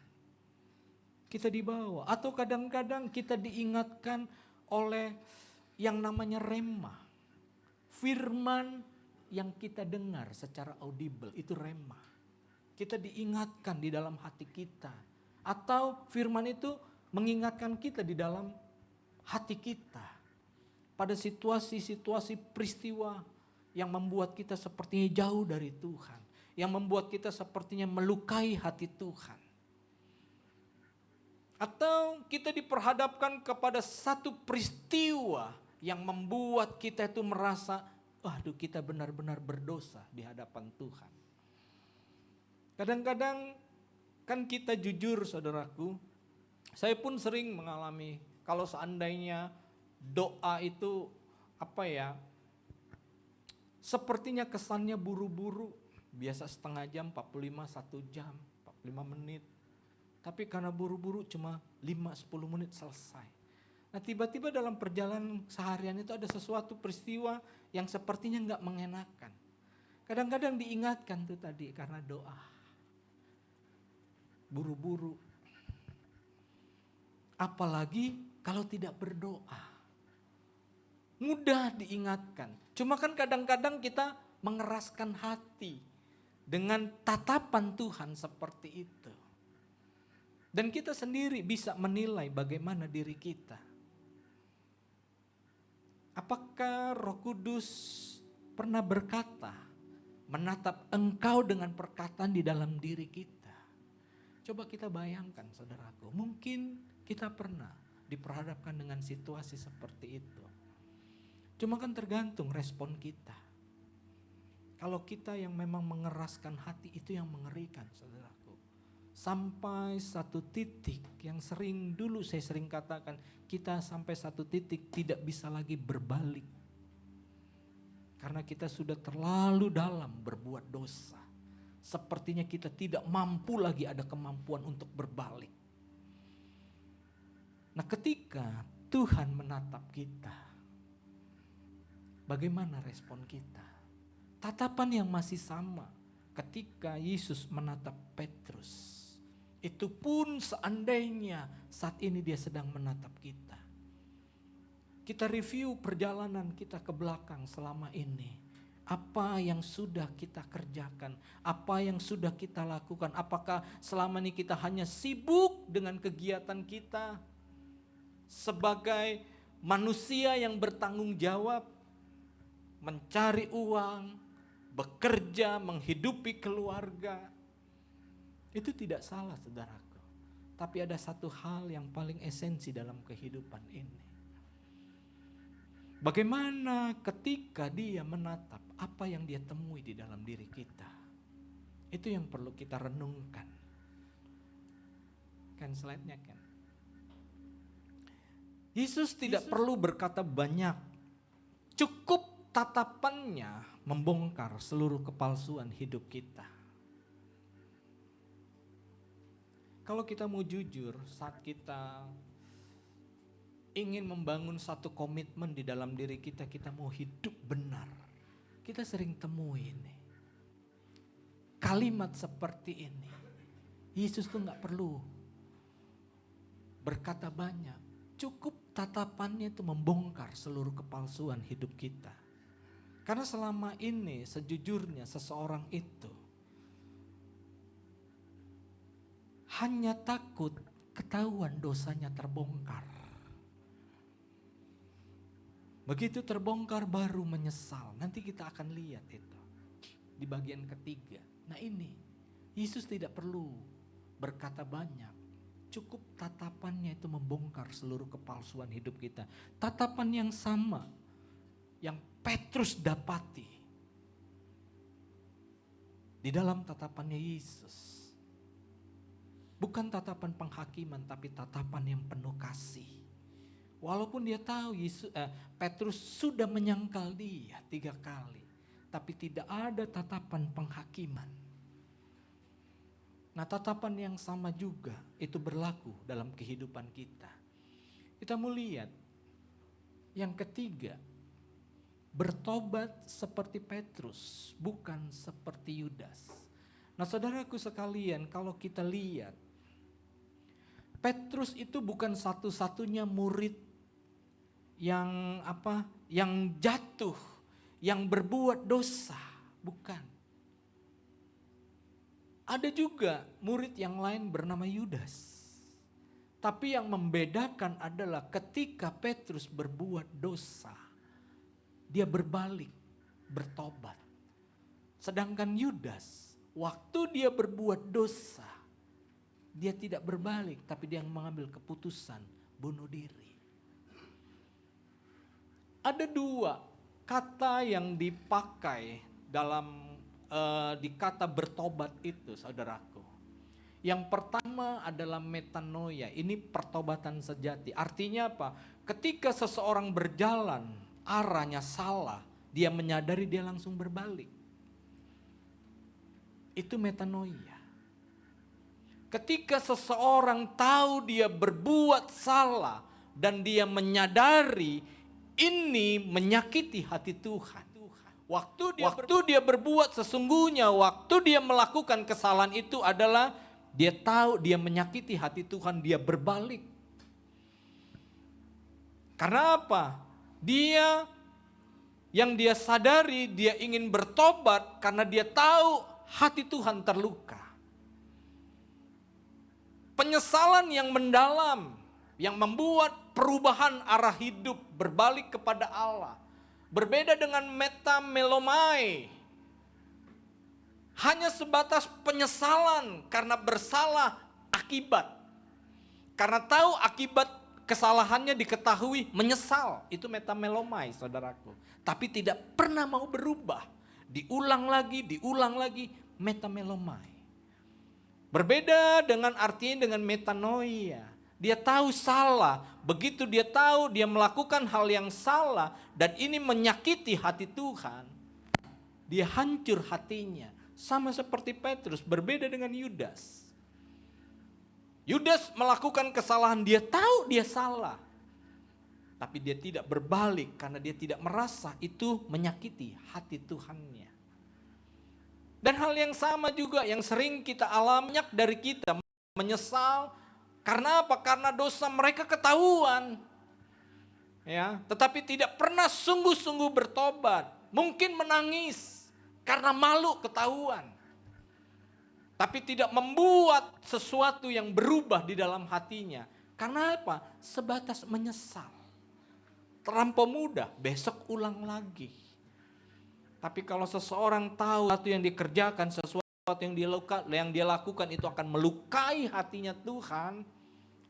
Speaker 3: Kita dibawa, atau kadang-kadang kita diingatkan oleh yang namanya rema. Firman yang kita dengar secara audible itu rema. Kita diingatkan di dalam hati kita. Atau firman itu mengingatkan kita di dalam hati kita. Pada situasi-situasi peristiwa yang membuat kita sepertinya jauh dari Tuhan, yang membuat kita sepertinya melukai hati Tuhan. Atau kita diperhadapkan kepada satu peristiwa yang membuat kita itu merasa, waduh, kita benar-benar berdosa di hadapan Tuhan. Kadang-kadang kan kita jujur, saudaraku, saya pun sering mengalami kalau seandainya doa itu sepertinya kesannya buru-buru, biasa setengah jam, 45, 1 jam, 45 menit. Tapi karena buru-buru cuma 5-10 menit selesai. Nah tiba-tiba dalam perjalanan seharian itu ada sesuatu peristiwa yang sepertinya gak mengenakan. Kadang-kadang diingatkan tuh tadi karena doa. Buru-buru. Apalagi kalau tidak berdoa. Mudah diingatkan. Cuma kan kadang-kadang kita mengeraskan hati dengan tatapan Tuhan seperti itu. Dan kita sendiri bisa menilai bagaimana diri kita. Apakah Roh Kudus pernah berkata, menatap engkau dengan perkataan di dalam diri kita? Coba kita bayangkan, saudaraku, mungkin kita pernah diperhadapkan dengan situasi seperti itu. Cuma kan tergantung respon kita. Kalau kita yang memang mengeraskan hati, itu yang mengerikan, saudaraku. Sampai satu titik yang dulu saya sering katakan, kita sampai satu titik tidak bisa lagi berbalik. Karena kita sudah terlalu dalam berbuat dosa. Sepertinya kita tidak mampu lagi ada kemampuan untuk berbalik. Nah ketika Tuhan menatap kita, bagaimana respon kita? Tatapan yang masih sama ketika Yesus menatap Petrus. Itu pun seandainya saat ini dia sedang menatap kita. Kita review perjalanan kita ke belakang selama ini. Apa yang sudah kita kerjakan, apa yang sudah kita lakukan. Apakah selama ini kita hanya sibuk dengan kegiatan kita sebagai manusia yang bertanggung jawab, mencari uang, bekerja, menghidupi keluarga. Itu tidak salah, saudaraku. Tapi ada satu hal yang paling esensi dalam kehidupan ini. Bagaimana ketika dia menatap apa yang dia temui di dalam diri kita. Itu yang perlu kita renungkan. Kan slide-nya kan. Yesus tidak perlu berkata banyak. Cukup tatapannya membongkar seluruh kepalsuan hidup kita. Kalau kita mau jujur, saat kita ingin membangun satu komitmen di dalam diri kita, kita mau hidup benar. Kita sering temui ini. Kalimat seperti ini. Yesus tuh gak perlu berkata banyak. Cukup tatapannya itu membongkar seluruh kepalsuan hidup kita. Karena selama ini sejujurnya seseorang itu hanya takut ketahuan dosanya terbongkar. Begitu terbongkar baru menyesal. Nanti kita akan lihat itu di bagian ketiga. Nah ini, Yesus tidak perlu berkata banyak. Cukup tatapannya itu membongkar seluruh kepalsuan hidup kita. Tatapan yang sama yang Petrus dapati di dalam tatapannya Yesus. Bukan tatapan penghakiman, tapi tatapan yang penuh kasih. Walaupun dia tahu Petrus sudah menyangkal dia 3 kali. Tapi tidak ada tatapan penghakiman. Nah tatapan yang sama juga itu berlaku dalam kehidupan kita. Kita mau lihat yang ketiga. Bertobat seperti Petrus, bukan seperti Yudas. Nah saudaraku sekalian, kalau kita lihat. Petrus itu bukan satu-satunya murid yang jatuh, yang berbuat dosa, bukan. Ada juga murid yang lain bernama Yudas. Tapi yang membedakan adalah ketika Petrus berbuat dosa, dia berbalik bertobat. Sedangkan Yudas, waktu dia berbuat dosa, dia tidak berbalik, tapi dia mengambil keputusan bunuh diri. Ada dua kata yang dipakai dalam di kata bertobat itu, saudaraku. Yang pertama adalah metanoia, ini pertobatan sejati. Artinya apa? Ketika seseorang berjalan arahnya salah, dia menyadari, dia langsung berbalik. Itu metanoia. Ketika seseorang tahu dia berbuat salah dan dia menyadari ini menyakiti hati Tuhan. Waktu dia berbuat sesungguhnya, waktu dia melakukan kesalahan itu adalah dia tahu dia menyakiti hati Tuhan, dia berbalik. Karena apa? Yang dia sadari, dia ingin bertobat karena dia tahu hati Tuhan terluka. Penyesalan yang mendalam, yang membuat perubahan arah hidup, berbalik kepada Allah. Berbeda dengan metamelomai, hanya sebatas penyesalan karena bersalah akibat. Karena tahu akibat kesalahannya diketahui, menyesal. Itu metamelomai, saudaraku. Tapi tidak pernah mau berubah. Diulang lagi, metamelomai. Berbeda dengan artinya dengan metanoia. Dia tahu salah, begitu dia tahu dia melakukan hal yang salah dan ini menyakiti hati Tuhan, dia hancur hatinya. Sama seperti Petrus, berbeda dengan Yudas. Yudas melakukan kesalahan, dia tahu dia salah. Tapi dia tidak berbalik karena dia tidak merasa itu menyakiti hati Tuhannya. Dan hal yang sama juga yang sering kita alami, banyak dari kita menyesal. Karena apa? Karena dosa mereka ketahuan. Ya, tetapi tidak pernah sungguh-sungguh bertobat. Mungkin menangis karena malu ketahuan. Tapi tidak membuat sesuatu yang berubah di dalam hatinya. Karena apa? Sebatas menyesal. Terlampau mudah, besok ulang lagi. Tapi kalau seseorang tahu sesuatu yang dikerjakan, sesuatu yang dia lakukan itu akan melukai hatinya Tuhan,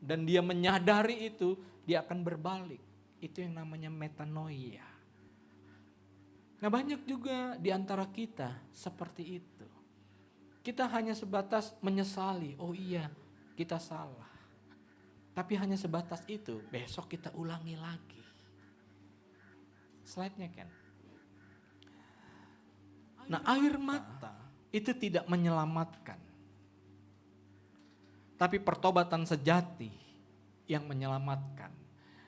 Speaker 3: dan dia menyadari itu, dia akan berbalik. Itu yang namanya metanoia. Nah, banyak juga di antara kita seperti itu. Kita hanya sebatas menyesali, oh iya kita salah. Tapi hanya sebatas itu, besok kita ulangi lagi. Slide-nya kan. Nah, air mata itu tidak menyelamatkan. Tapi pertobatan sejati yang menyelamatkan.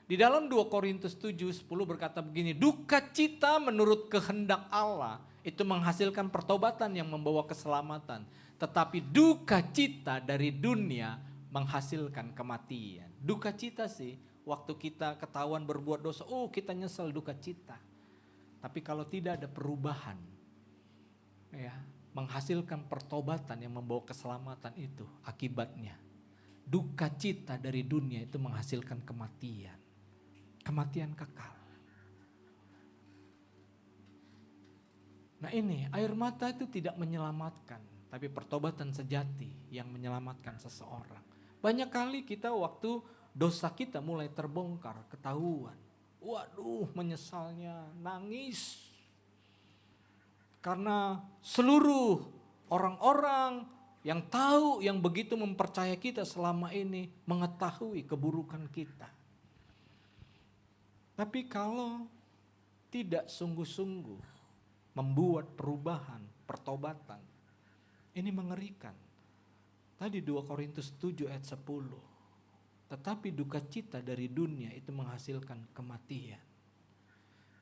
Speaker 3: Di dalam 2 Korintus 7:10 berkata begini, duka cita menurut kehendak Allah itu menghasilkan pertobatan yang membawa keselamatan. Tetapi duka cita dari dunia menghasilkan kematian. Duka cita sih, waktu kita ketahuan berbuat dosa, oh kita nyesel, duka cita. Tapi kalau tidak ada perubahan, ya, menghasilkan pertobatan yang membawa keselamatan itu akibatnya. Duka cita dari dunia itu menghasilkan kematian. Kematian kekal. Nah ini, air mata itu tidak menyelamatkan. Tapi pertobatan sejati yang menyelamatkan seseorang. Banyak kali kita waktu dosa kita mulai terbongkar, ketahuan. Waduh, menyesalnya, nangis. Karena seluruh orang-orang yang tahu, yang begitu mempercaya kita selama ini mengetahui keburukan kita. Tapi kalau tidak sungguh-sungguh membuat perubahan, pertobatan, ini mengerikan. Tadi 2 Korintus 7 ayat 10. Tetapi duka cita dari dunia itu menghasilkan kematian.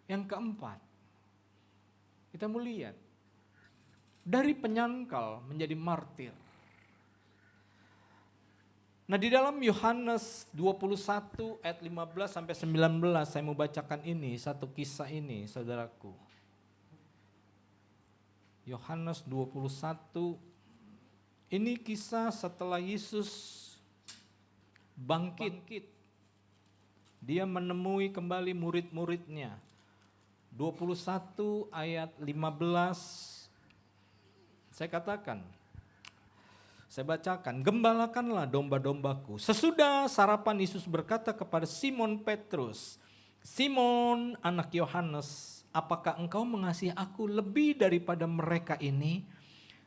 Speaker 3: Yang keempat, kita mau lihat, dari penyangkal menjadi martir. Nah di dalam Yohanes 21 ayat 15 sampai 19 saya mau bacakan ini, satu kisah ini saudaraku. Yohanes 21, ini kisah setelah Yesus bangkit. Dia menemui kembali murid-muridnya. 21 ayat 15, saya katakan, saya bacakan, gembalakanlah domba-dombaku. Sesudah sarapan Yesus berkata kepada Simon Petrus, Simon anak Yohanes, apakah engkau mengasihi aku lebih daripada mereka ini?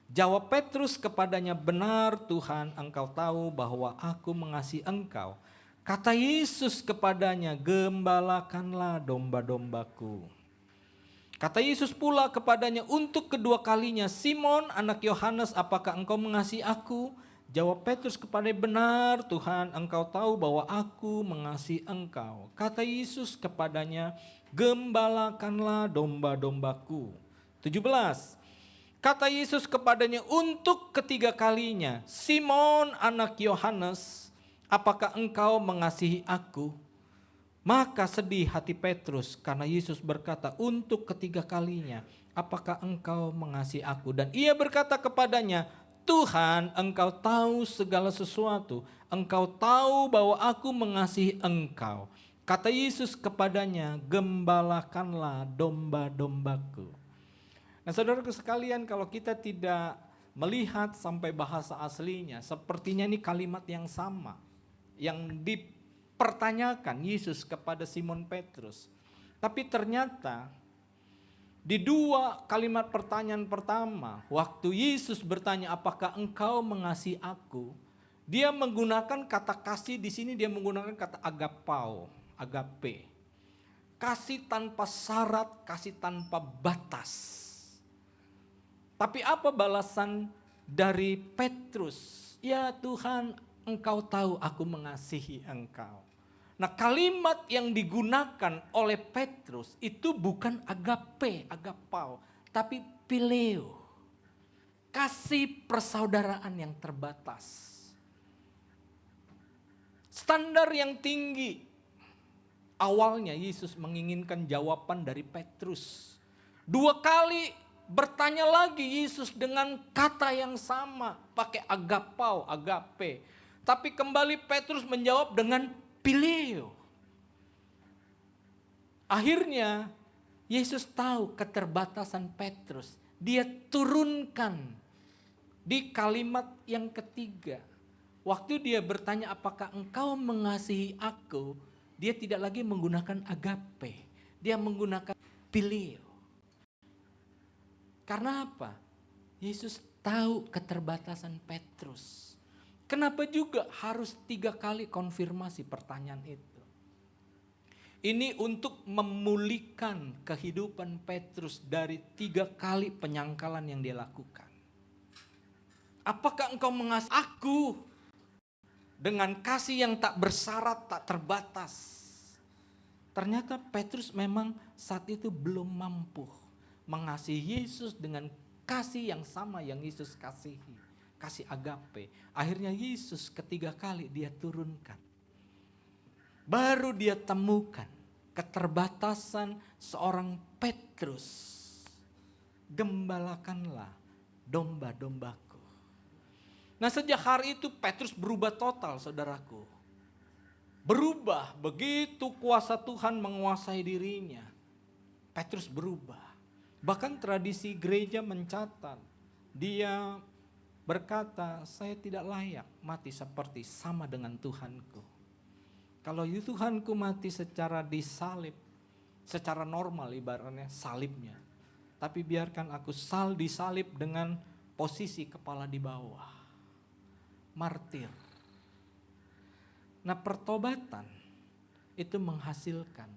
Speaker 3: Jawab Petrus kepadanya, benar Tuhan, engkau tahu bahwa aku mengasihi engkau. Kata Yesus kepadanya, gembalakanlah domba-dombaku. Kata Yesus pula kepadanya untuk kedua kalinya, Simon anak Yohanes, apakah engkau mengasihi aku? Jawab Petrus kepadanya, benar Tuhan, engkau tahu bahwa aku mengasihi engkau. Kata Yesus kepadanya, gembalakanlah domba-dombaku. 17. Kata Yesus kepadanya untuk ketiga kalinya, Simon anak Yohanes, apakah engkau mengasihi aku? Maka sedih hati Petrus karena Yesus berkata untuk ketiga kalinya, apakah engkau mengasihi aku? Dan ia berkata kepadanya, Tuhan, engkau tahu segala sesuatu, engkau tahu bahwa aku mengasihi engkau. Kata Yesus kepadanya, gembalakanlah domba-dombaku. Nah saudaraku sekalian, kalau kita tidak melihat sampai bahasa aslinya, sepertinya ini kalimat yang sama, yang dipertanyakan Yesus kepada Simon Petrus. Tapi ternyata di dua kalimat pertanyaan pertama, waktu Yesus bertanya apakah engkau mengasihi aku, dia menggunakan kata kasih, di sini dia menggunakan kata agapao, agape. Kasih tanpa syarat, kasih tanpa batas. Tapi apa balasan dari Petrus? Ya Tuhan, engkau tahu aku mengasihi engkau. Nah kalimat yang digunakan oleh Petrus itu bukan agape, agapao, tapi phileo. Kasih persaudaraan yang terbatas. Standar yang tinggi. Awalnya Yesus menginginkan jawaban dari Petrus. 2 kali bertanya lagi Yesus dengan kata yang sama, pakai agapao, agape. Tapi kembali Petrus menjawab dengan phileo. Akhirnya Yesus tahu keterbatasan Petrus. Dia turunkan di kalimat yang ketiga. Waktu dia bertanya apakah engkau mengasihi aku, dia tidak lagi menggunakan agape. Dia menggunakan phileo. Karena apa? Yesus tahu keterbatasan Petrus. Kenapa juga harus 3 kali konfirmasi pertanyaan itu? Ini untuk memulihkan kehidupan Petrus dari 3 kali penyangkalan yang dia lakukan. Apakah engkau mengasihi aku dengan kasih yang tak bersyarat, tak terbatas? Ternyata Petrus memang saat itu belum mampu mengasihi Yesus dengan kasih yang sama yang Yesus kasihi. Kasih agape. Akhirnya Yesus ketiga kali dia turunkan. Baru dia temukan keterbatasan seorang Petrus. Gembalakanlah domba-dombaku. Nah sejak hari itu Petrus berubah total saudaraku. Berubah begitu kuasa Tuhan menguasai dirinya. Petrus berubah. Bahkan tradisi gereja mencatat, dia berkata, saya tidak layak mati seperti sama dengan Tuhanku. Kalau Tuhanku mati secara disalib, secara normal ibaratnya salibnya. Tapi biarkan aku disalib dengan posisi kepala di bawah. Martir. Nah pertobatan itu menghasilkan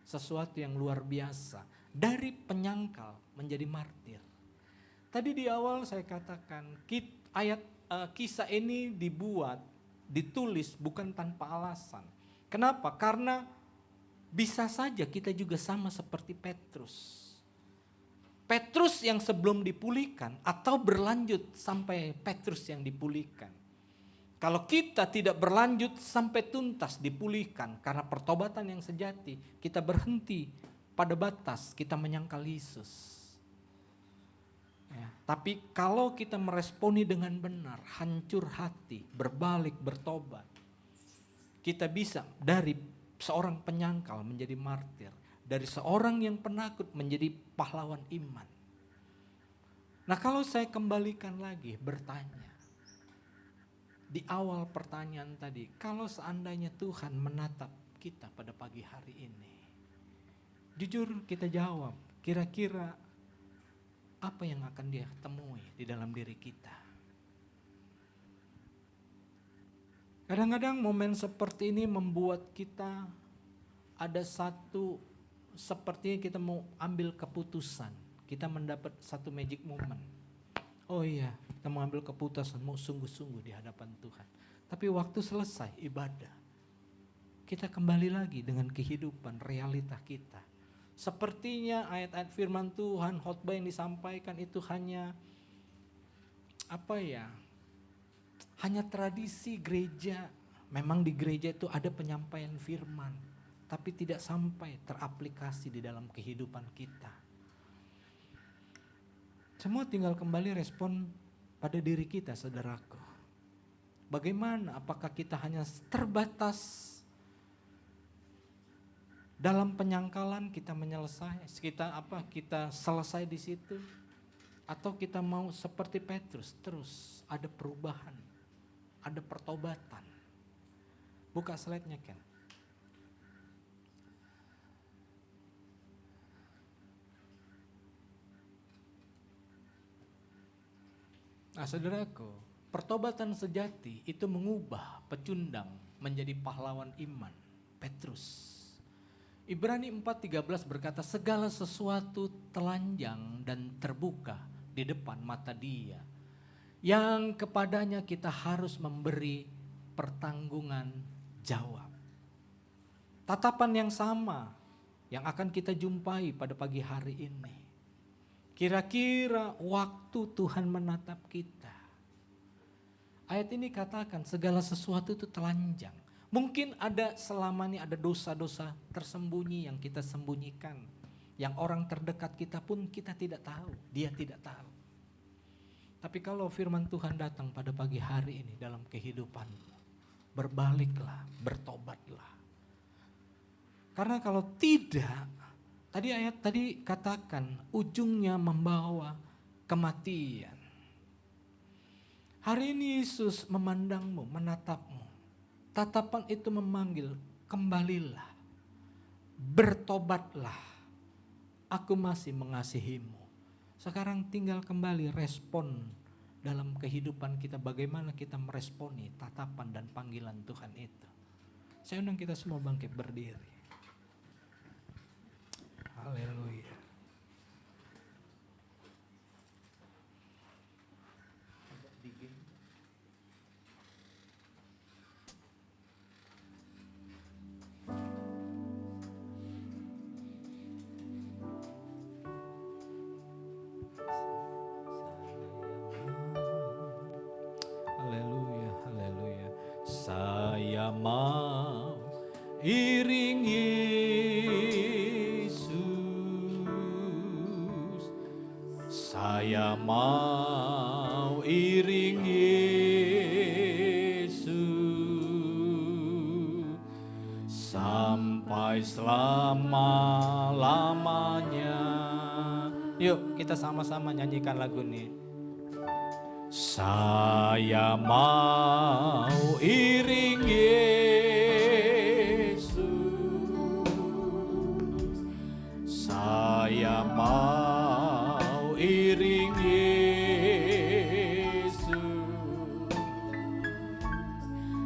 Speaker 3: sesuatu yang luar biasa. Dari penyangkal menjadi martir. Tadi di awal saya katakan kisah ini ditulis bukan tanpa alasan. Kenapa? Karena bisa saja kita juga sama seperti Petrus. Petrus yang sebelum dipulihkan atau berlanjut sampai Petrus yang dipulihkan. Kalau kita tidak berlanjut sampai tuntas dipulihkan karena pertobatan yang sejati, kita berhenti pada batas kita menyangkal Yesus. Ya, tapi kalau kita meresponi dengan benar, hancur hati, berbalik, bertobat, kita bisa dari seorang penyangkal menjadi martir. dari seorang yang penakut menjadi pahlawan iman. Nah, kalau saya kembalikan lagi bertanya, di awal pertanyaan tadi, kalau seandainya Tuhan menatap kita pada pagi hari ini, jujur kita jawab, kira-kira apa yang akan Dia temui di dalam diri kita? Kadang-kadang momen seperti ini membuat kita ada satu, sepertinya kita mau ambil keputusan. Kita mendapat satu magic moment. Oh iya, kita mau ambil keputusan, mau sungguh-sungguh di hadapan Tuhan. Tapi waktu selesai ibadah, kita kembali lagi dengan kehidupan realita kita. Sepertinya ayat-ayat firman Tuhan, khotbah yang disampaikan itu hanya hanya tradisi gereja. Memang di gereja itu ada penyampaian firman, tapi tidak sampai teraplikasi di dalam kehidupan kita. Semua tinggal kembali respon pada diri kita, saudaraku. Bagaimana? Apakah kita hanya terbatas dalam penyangkalan kita kita selesai di situ, atau kita mau seperti Petrus terus ada perubahan, ada pertobatan. Buka slide-nya, Ken. Nah, saudaraku, pertobatan sejati itu mengubah pecundang menjadi pahlawan iman, Petrus. Ibrani 4:13 berkata, segala sesuatu telanjang dan terbuka di depan mata Dia, yang kepadanya kita harus memberi pertanggungan jawab. Tatapan yang sama yang akan kita jumpai pada pagi hari ini. Kira-kira waktu Tuhan menatap kita, ayat ini katakan segala sesuatu itu telanjang. Mungkin selama ini ada dosa-dosa tersembunyi yang kita sembunyikan. Yang orang terdekat kita pun kita tidak tahu, dia tidak tahu. Tapi kalau firman Tuhan datang pada pagi hari ini dalam kehidupanmu, berbaliklah, bertobatlah. Karena kalau tidak, ayat tadi katakan ujungnya membawa kematian. Hari ini Yesus memandangmu, menatapmu. Tatapan itu memanggil, kembalilah, bertobatlah. Aku masih mengasihimu. Sekarang tinggal kembali respon dalam kehidupan kita, bagaimana kita meresponi tatapan dan panggilan Tuhan itu. Saya undang kita semua bangkit berdiri. Haleluya. Haleluya, haleluya. Saya mau iringi saya mau iring Yesus sampai selama-lamanya. Yuk kita sama-sama nyanyikan lagu ini. Saya mau iring Yesus, saya mau iring Yesus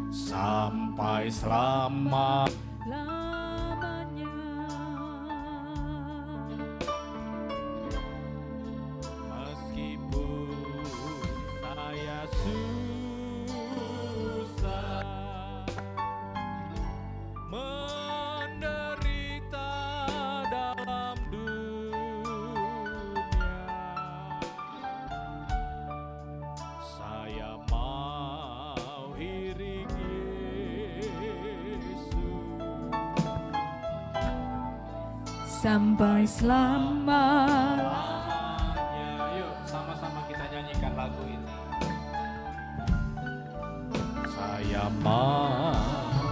Speaker 3: sampai selama-lamanya. Meskipun saya susah menderita dalam dunia, saya mau iring Yesus
Speaker 1: sampai selama-lamanya.
Speaker 3: Yuk sama-sama kita nyanyikan lagu ini. Saya mau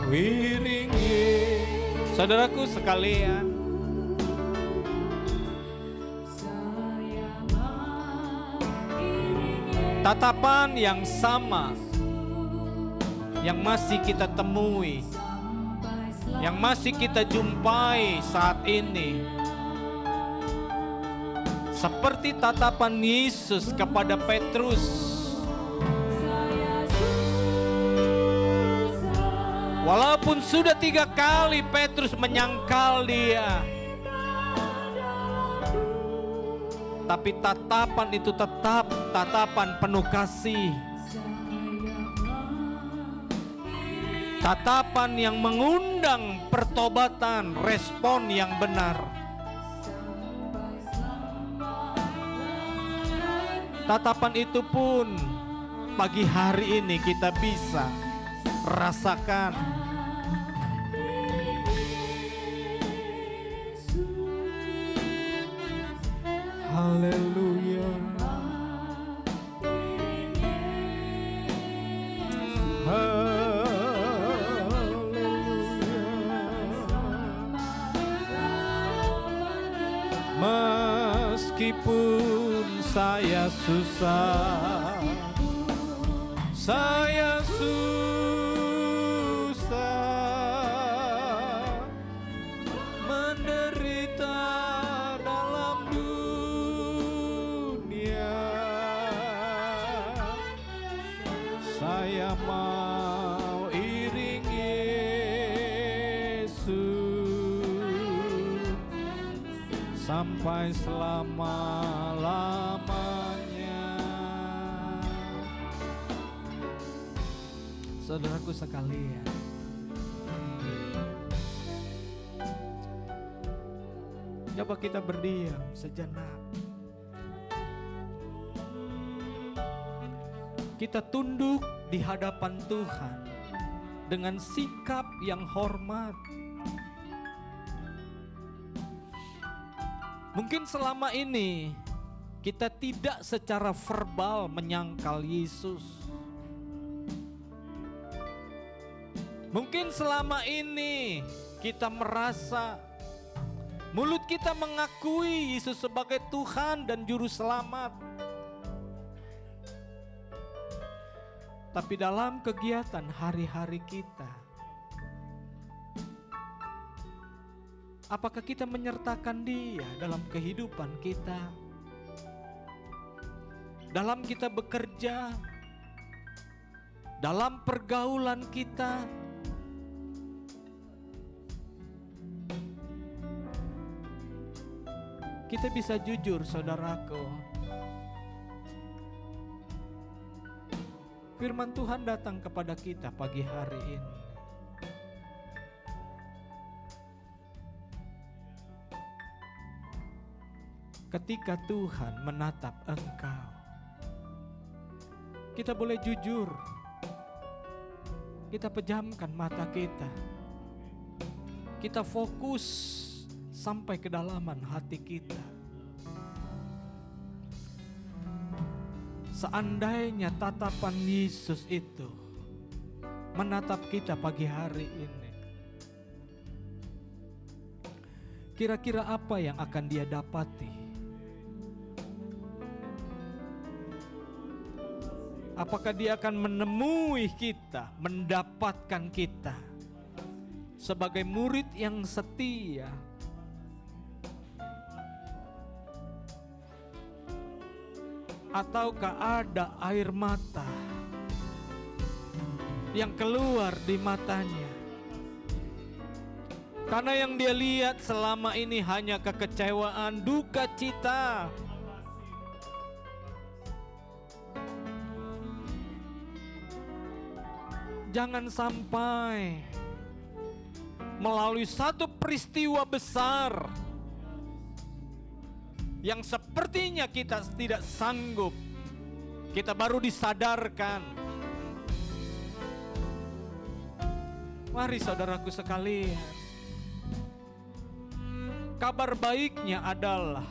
Speaker 3: iring Yesus. Saudaraku sekalian, Tatapan yang sama yang masih kita temui, yang masih kita jumpai saat ini, seperti tatapan Yesus kepada Petrus. Walaupun sudah 3 kali Petrus menyangkal dia, tapi tatapan itu tetap tatapan penuh kasih. Tatapan yang mengundang pertobatan, respon yang benar. Tatapan itu pun pagi hari ini kita bisa rasakan. Haleluya. Meskipun saya susah, saya susah, menderita dalam dunia, saya mau iring Yesus sampai selama-lamanya. Saudaraku sekalian, coba kita berdiam sejenak. Kita tunduk di hadapan Tuhan dengan sikap yang hormat. Mungkin selama ini kita tidak secara verbal menyangkal Yesus. Mungkin selama ini kita merasa mulut kita mengakui Yesus sebagai Tuhan dan Juru Selamat. Tapi dalam kegiatan hari-hari kita, apakah kita menyertakan Dia dalam kehidupan kita? Dalam kita bekerja, dalam pergaulan kita, kita bisa jujur, saudaraku. Firman Tuhan datang kepada kita pagi hari ini. Ketika Tuhan menatap engkau, kita boleh jujur. Kita pejamkan mata kita. Kita fokus sampai kedalaman hati kita. Seandainya tatapan Yesus itu menatap kita pagi hari ini, kira-kira apa yang akan Dia dapati? Apakah Dia akan menemui kita, mendapatkan kita sebagai murid yang setia? Ataukah ada air mata yang keluar di matanya? Karena yang dia lihat selama ini hanya kekecewaan, duka cita. Jangan sampai melalui satu peristiwa besar yang sepertinya kita tidak sanggup, kita baru disadarkan. Mari saudaraku sekalian, kabar baiknya adalah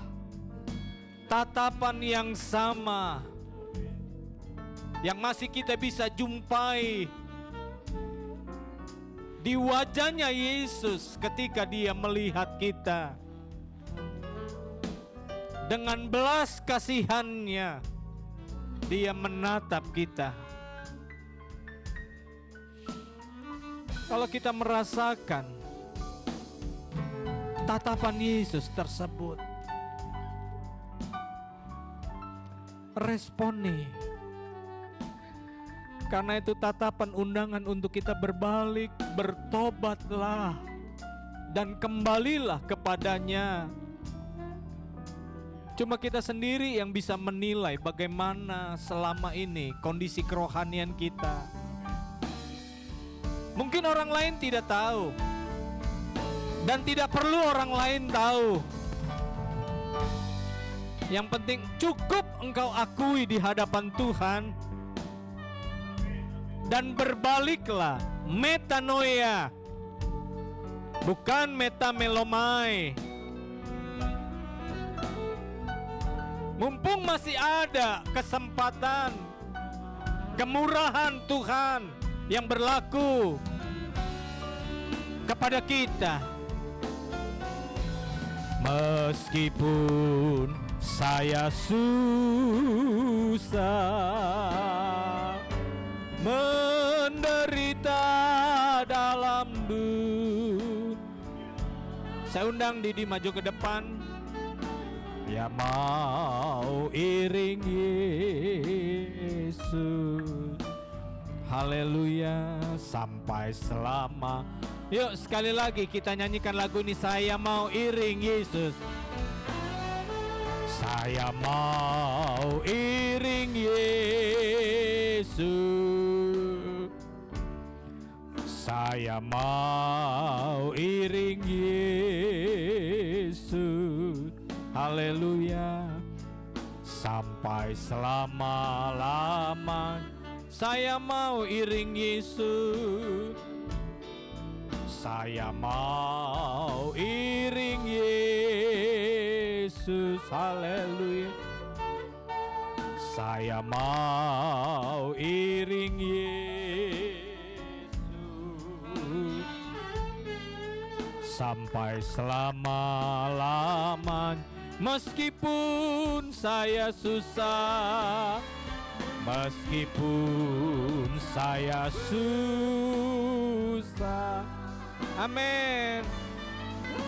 Speaker 3: tatapan yang sama yang masih kita bisa jumpai di wajahnya Yesus ketika Dia melihat kita. Dengan belas kasihannya Dia menatap kita. Kalau kita merasakan tatapan Yesus tersebut, responi. Karena itu tatapan undangan untuk kita berbalik, bertobatlah dan kembalilah kepadanya. Cuma kita sendiri yang bisa menilai bagaimana selama ini kondisi kerohanian kita. Mungkin orang lain tidak tahu dan tidak perlu orang lain tahu. Yang penting cukup engkau akui di hadapan Tuhan dan berbaliklah, metanoia, bukan metamelomai. Mumpung masih ada kesempatan, kemurahan Tuhan yang berlaku kepada kita. Meskipun saya susah, menderita dalam dunia. Saya undang Didi maju ke depan. Ya mau iring Yesus, haleluya, sampai selama. Yuk sekali lagi kita nyanyikan lagu ini. Saya mau iring Yesus. Saya mau iring Yesus. Saya mau iring Yesus. Haleluya, sampai selama-lamanya. Saya mau iring Yesus. Saya mau iring Yesus. Haleluya. Saya mau iring Yesus sampai selama-lamanya. Meskipun saya susah, meskipun saya susah, amin,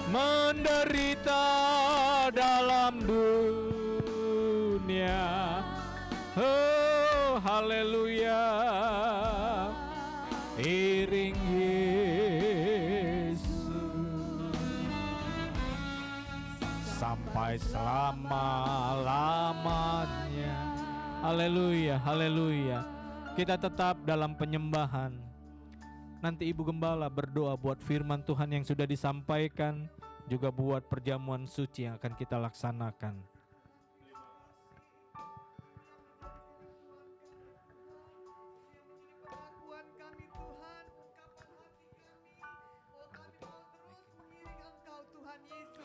Speaker 3: menderita dalam dunia. Oh haleluya, iring Yesus sampai selama-lamanya. Haleluya, haleluya. Kita tetap dalam penyembahan. Nanti Ibu Gembala berdoa buat firman Tuhan yang sudah disampaikan, juga buat perjamuan suci yang akan kita laksanakan.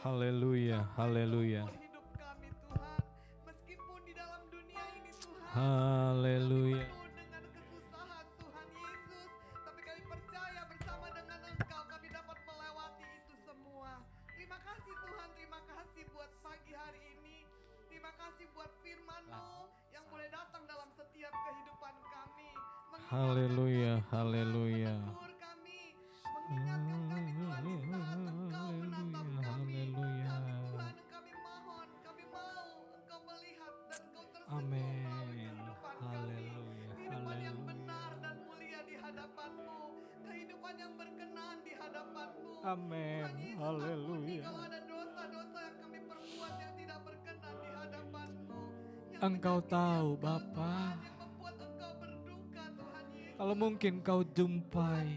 Speaker 3: Haleluya, haleluya.
Speaker 4: Hidup kami Tuhan, meskipun di dalam dunia ini Tuhan,
Speaker 3: Haleluya.
Speaker 4: penuh dengan kesusahan Tuhan Yesus, tapi kami percaya bersama dengan Engkau kami dapat melewati itu semua. Terima kasih Tuhan, terima kasih buat pagi hari ini, terima kasih buat firman-Mu yang boleh datang dalam setiap kehidupan kami.
Speaker 3: Haleluya, haleluya.
Speaker 4: Menegur kami, mengingatkan kami Tuhan di saat Engkau menatap kami. Tuhan, kami mohon, kami mau Engkau melihat dan Engkau tersenyum melalui
Speaker 3: Amin.
Speaker 4: kehidupan kami.
Speaker 3: Haleluya,
Speaker 4: Kehidupan yang
Speaker 3: haleluya.
Speaker 4: benar dan mulia di hadapan-Mu, kehidupan yang berkenan di hadapan-Mu.
Speaker 3: Amin.
Speaker 4: Tuhan Yesus,
Speaker 3: Haleluya.
Speaker 4: ampuni kalau ada dosa-dosa yang kami perbuat yang tidak berkenan di hadapan-Mu, yang
Speaker 3: Engkau
Speaker 4: menyakiti
Speaker 3: tahu,
Speaker 4: Engkau,
Speaker 3: Bapa.
Speaker 4: Tuhan, yang membuat Engkau berduka, Tuhan Yesus.
Speaker 3: Kalau mungkin kau jumpai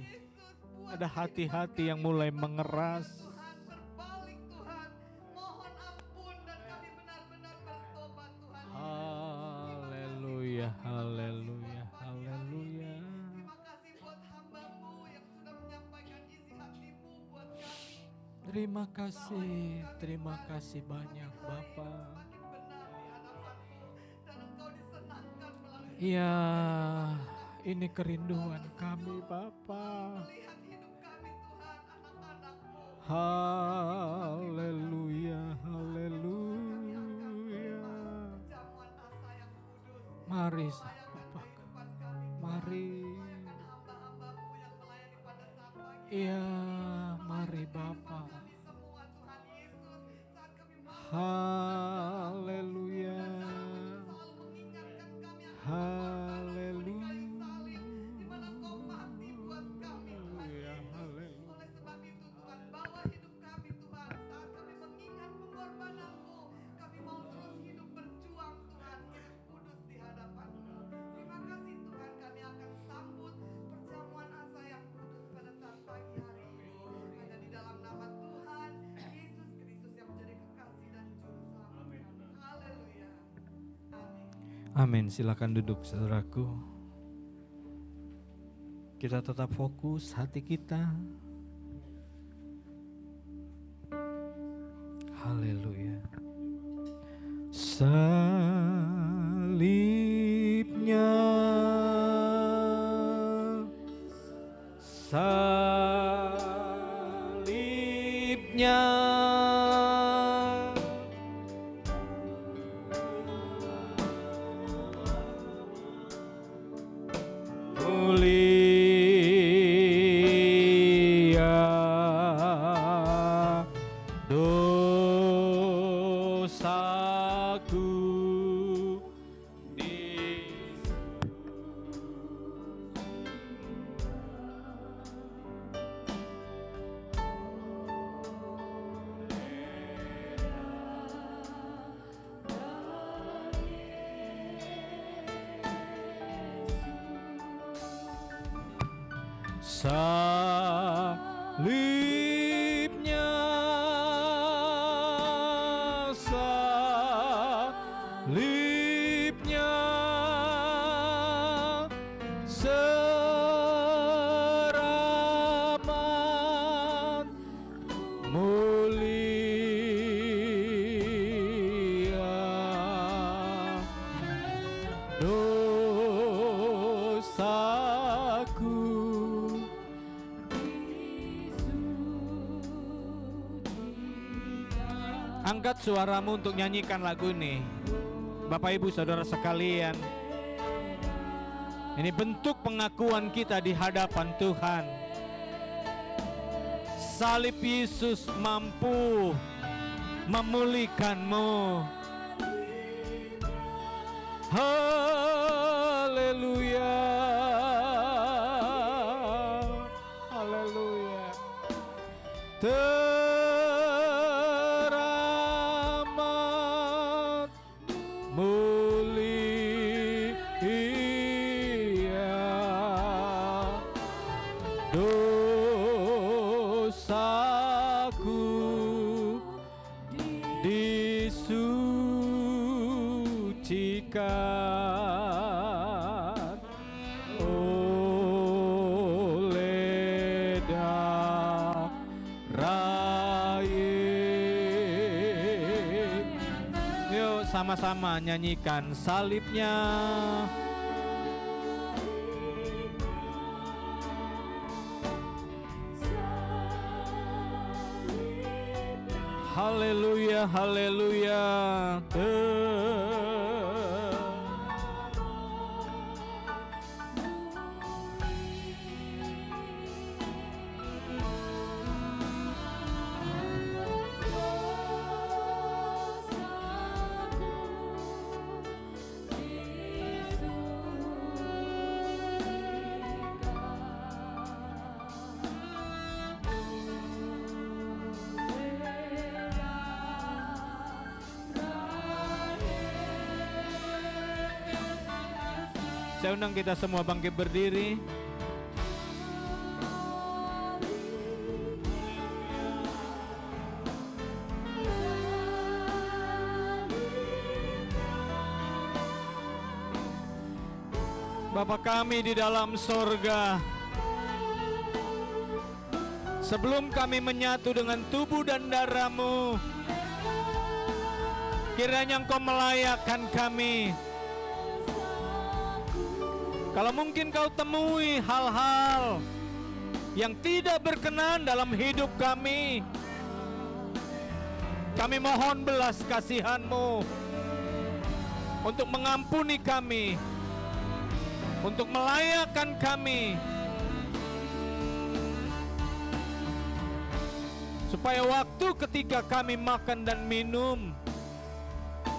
Speaker 3: ada hati-hati yang mulai mengeras,
Speaker 4: Tuhan, berbalik Tuhan, mohon ampun dan kami benar-benar bertobat Tuhan.
Speaker 3: haleluya, haleluya, haleluya.
Speaker 4: Terima kasih buat hamba-Mu yang sudah menyampaikan isi hati-Mu buat kami.
Speaker 3: Terima kasih banyak Bapa.
Speaker 4: Makin benar di hadapan-Mu dan Engkau disenangkan melalui
Speaker 3: Iya, ini kerinduan kami Bapa.
Speaker 4: melihat hidup kami Tuhan, anak-anak-Mu.
Speaker 3: Haleluya, haleluya.
Speaker 4: Jamuan asa yang kudus.
Speaker 3: Mari
Speaker 4: Bayangkan
Speaker 3: Bapak.
Speaker 4: kehidupan kami, Tuhan.
Speaker 3: Mari.
Speaker 4: Bayangkan hamba-hamba-Mu yang melayani pada saat pagi.
Speaker 3: Iya,
Speaker 4: Bayangkan
Speaker 3: mari
Speaker 4: kehidupan
Speaker 3: Bapak.
Speaker 4: kami semua, Tuhan Yesus. Saat kami bangun,
Speaker 3: Haleluya.
Speaker 4: Tuhan, selalu mengingatkan kami akan
Speaker 3: Haleluya.
Speaker 4: di mana Engkau mati buat kami, Tuhan
Speaker 3: Haleluya,
Speaker 4: Yesus.
Speaker 3: haleluya.
Speaker 4: Oleh sebab itu, Tuhan, bawa hidup kami, Tuhan. Saat kami mengingat pengorbanan-Mu, kami mau terus hidup berjuang, Tuhan, hidup kudus di hadapan-Mu. Terima kasih, Tuhan, kami akan sambut perjamuan asa yang kudus pada saat pagi hari ini. Hanya di dalam nama Tuhan Yesus Kristus yang menjadi kekasih dan juru selamat kami. Haleluya. Amin.
Speaker 3: Amin. Silakan duduk, saudaraku. Kita tetap fokus hati kita. Haleluya. Salibnya, salibnya, mulia dosaku salibnya, salibnya, seramat mulia dosaku. Angkat suaramu untuk nyanyikan lagu ini. Bapak Ibu Saudara sekalian, ini bentuk pengakuan kita di hadapan Tuhan. Salib Yesus mampu memulihkanmu. Haleluya. Haleluya. Teramat mulia dosaku disucikan oleh darah Yesus. Yuk sama-sama nyanyikan salibnya. Haleluya, haleluya. Saya undang kita semua bangkit berdiri. Bapa kami di dalam sorga, sebelum kami menyatu dengan tubuh dan darah-Mu, kiranya Engkau melayakkan kami. Kalau mungkin Kau temui hal-hal yang tidak berkenan dalam hidup kami mohon belas kasihan-Mu. untuk mengampuni kami, untuk melayakkan kami, supaya waktu ketika kami makan dan minum,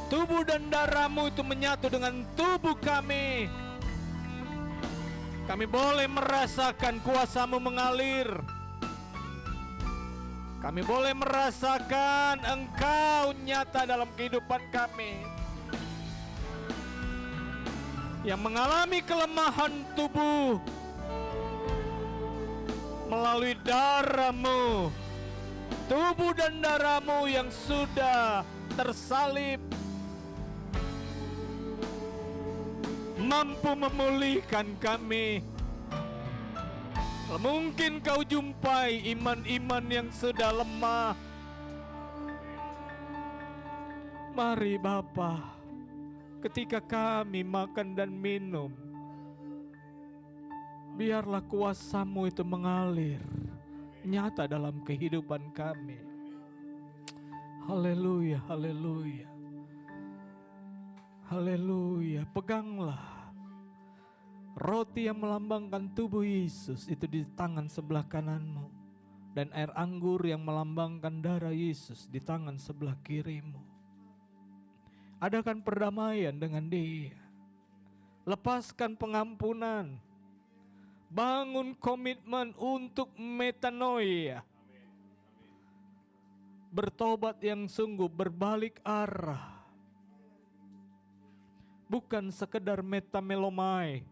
Speaker 3: tubuh dan darah-Mu itu menyatu dengan tubuh kami. Kami boleh merasakan kuasa-Mu mengalir. Kami boleh merasakan Engkau nyata dalam kehidupan kami. Yang mengalami kelemahan tubuh melalui darah-Mu, tubuh dan darah-Mu yang sudah tersalib, mampu memulihkan kami. Mungkin Kau jumpai iman-iman yang sudah lemah. Mari Bapa, ketika kami makan dan minum, biarlah kuasa-Mu itu mengalir nyata dalam kehidupan kami. Haleluya, haleluya. Haleluya. Peganglah roti yang melambangkan tubuh Yesus itu di tangan sebelah kananmu, dan air anggur yang melambangkan darah Yesus di tangan sebelah kirimu. Adakan perdamaian dengan Dia. Lepaskan pengampunan. Bangun komitmen untuk metanoia. Bertobat yang sungguh, berbalik arah. Bukan sekedar metamelomai,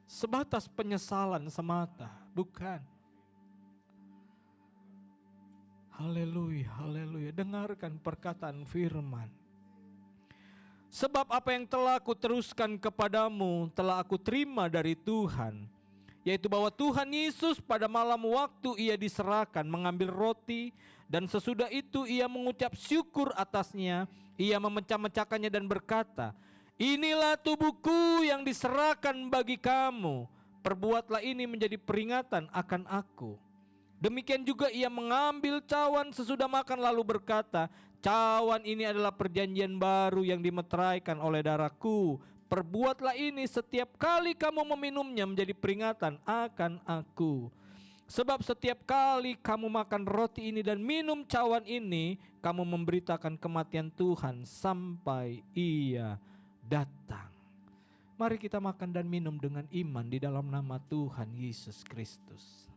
Speaker 3: sebatas penyesalan semata, bukan. Haleluya, haleluya. Dengarkan perkataan firman. Sebab apa yang telah aku teruskan kepadamu telah aku terima dari Tuhan, yaitu bahwa Tuhan Yesus pada malam waktu Ia diserahkan mengambil roti, dan sesudah itu Ia mengucap syukur atasnya, Ia memecah-mecahkannya dan berkata, inilah tubuhku yang diserahkan bagi kamu, perbuatlah ini menjadi peringatan akan aku. Demikian juga Ia mengambil cawan sesudah makan lalu berkata, cawan ini adalah perjanjian baru yang dimeteraikan oleh darahku. Perbuatlah ini setiap kali kamu meminumnya menjadi peringatan akan aku. Sebab setiap kali kamu makan roti ini dan minum cawan ini, kamu memberitakan kematian Tuhan sampai Ia datang. Mari kita makan dan minum dengan iman di dalam nama Tuhan Yesus Kristus.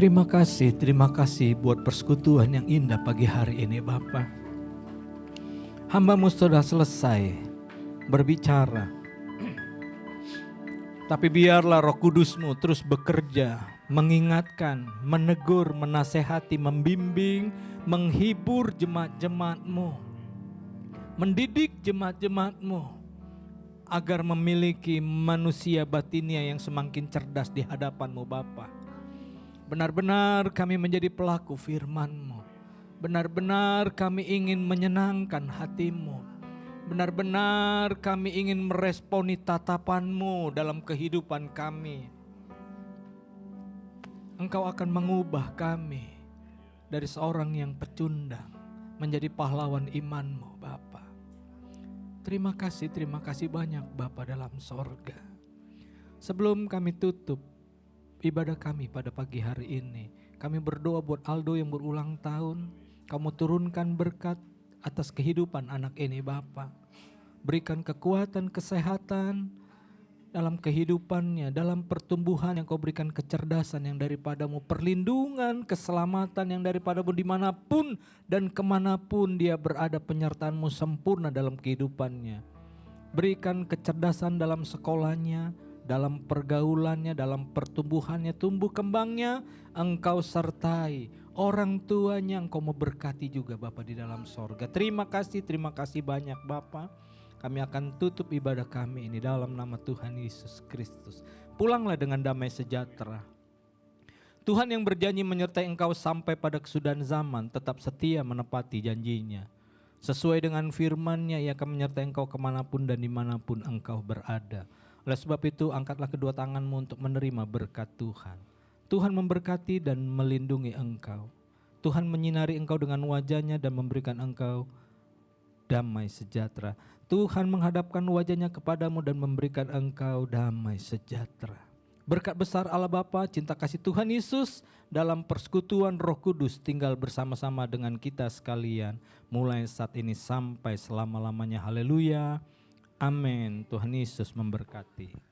Speaker 3: Terima kasih buat persekutuan yang indah pagi hari ini Bapa. Hamba-Mu sudah selesai berbicara, tapi biarlah Roh Kudus-Mu terus bekerja, mengingatkan, menegur, menasehati, membimbing, menghibur jemaat-jemaat-Mu, mendidik jemaat-jemaat-Mu agar memiliki manusia batinia yang semakin cerdas di hadapan-Mu Bapa. Benar-benar kami menjadi pelaku firman-Mu. Benar-benar kami ingin menyenangkan hati-Mu. Benar-benar kami ingin meresponi tatapan-Mu dalam kehidupan kami. Engkau akan mengubah kami dari seorang yang pecundang menjadi pahlawan iman-Mu Bapa. Terima kasih banyak Bapa dalam sorga. Sebelum kami tutup ibadah kami pada pagi hari ini, kami berdoa buat Aldo yang berulang tahun. Kamu turunkan berkat atas kehidupan anak ini Bapa. Berikan kekuatan, kesehatan dalam kehidupannya, dalam pertumbuhan yang Kau berikan kecerdasan yang daripada-Mu, perlindungan, keselamatan yang daripada-Mu dimanapun dan kemanapun dia berada, penyertaan-Mu sempurna dalam kehidupannya. Berikan kecerdasan dalam sekolahnya, dalam pergaulannya, dalam pertumbuhannya, tumbuh kembangnya. Engkau sertai orang tuanya, Engkau memberkati juga Bapa di dalam sorga. Terima kasih banyak Bapa. Kami akan tutup ibadah kami ini dalam nama Tuhan Yesus Kristus. Pulanglah dengan damai sejahtera. Tuhan yang berjanji menyertai engkau sampai pada kesudahan zaman tetap setia menepati janjinya. Sesuai dengan firman-Nya, Ia akan menyertai engkau kemanapun dan dimanapun engkau berada. Oleh sebab itu, angkatlah kedua tanganmu untuk menerima berkat Tuhan. Tuhan memberkati dan melindungi engkau. Tuhan menyinari engkau dengan wajah-Nya dan memberikan engkau damai sejahtera. Tuhan menghadapkan wajah-Nya kepadamu dan memberikan engkau damai sejahtera. Berkat besar Allah Bapa, cinta kasih Tuhan Yesus dalam persekutuan Roh Kudus tinggal bersama-sama dengan kita sekalian mulai saat ini sampai selama-lamanya. Haleluya. Amin. Tuhan Yesus memberkati.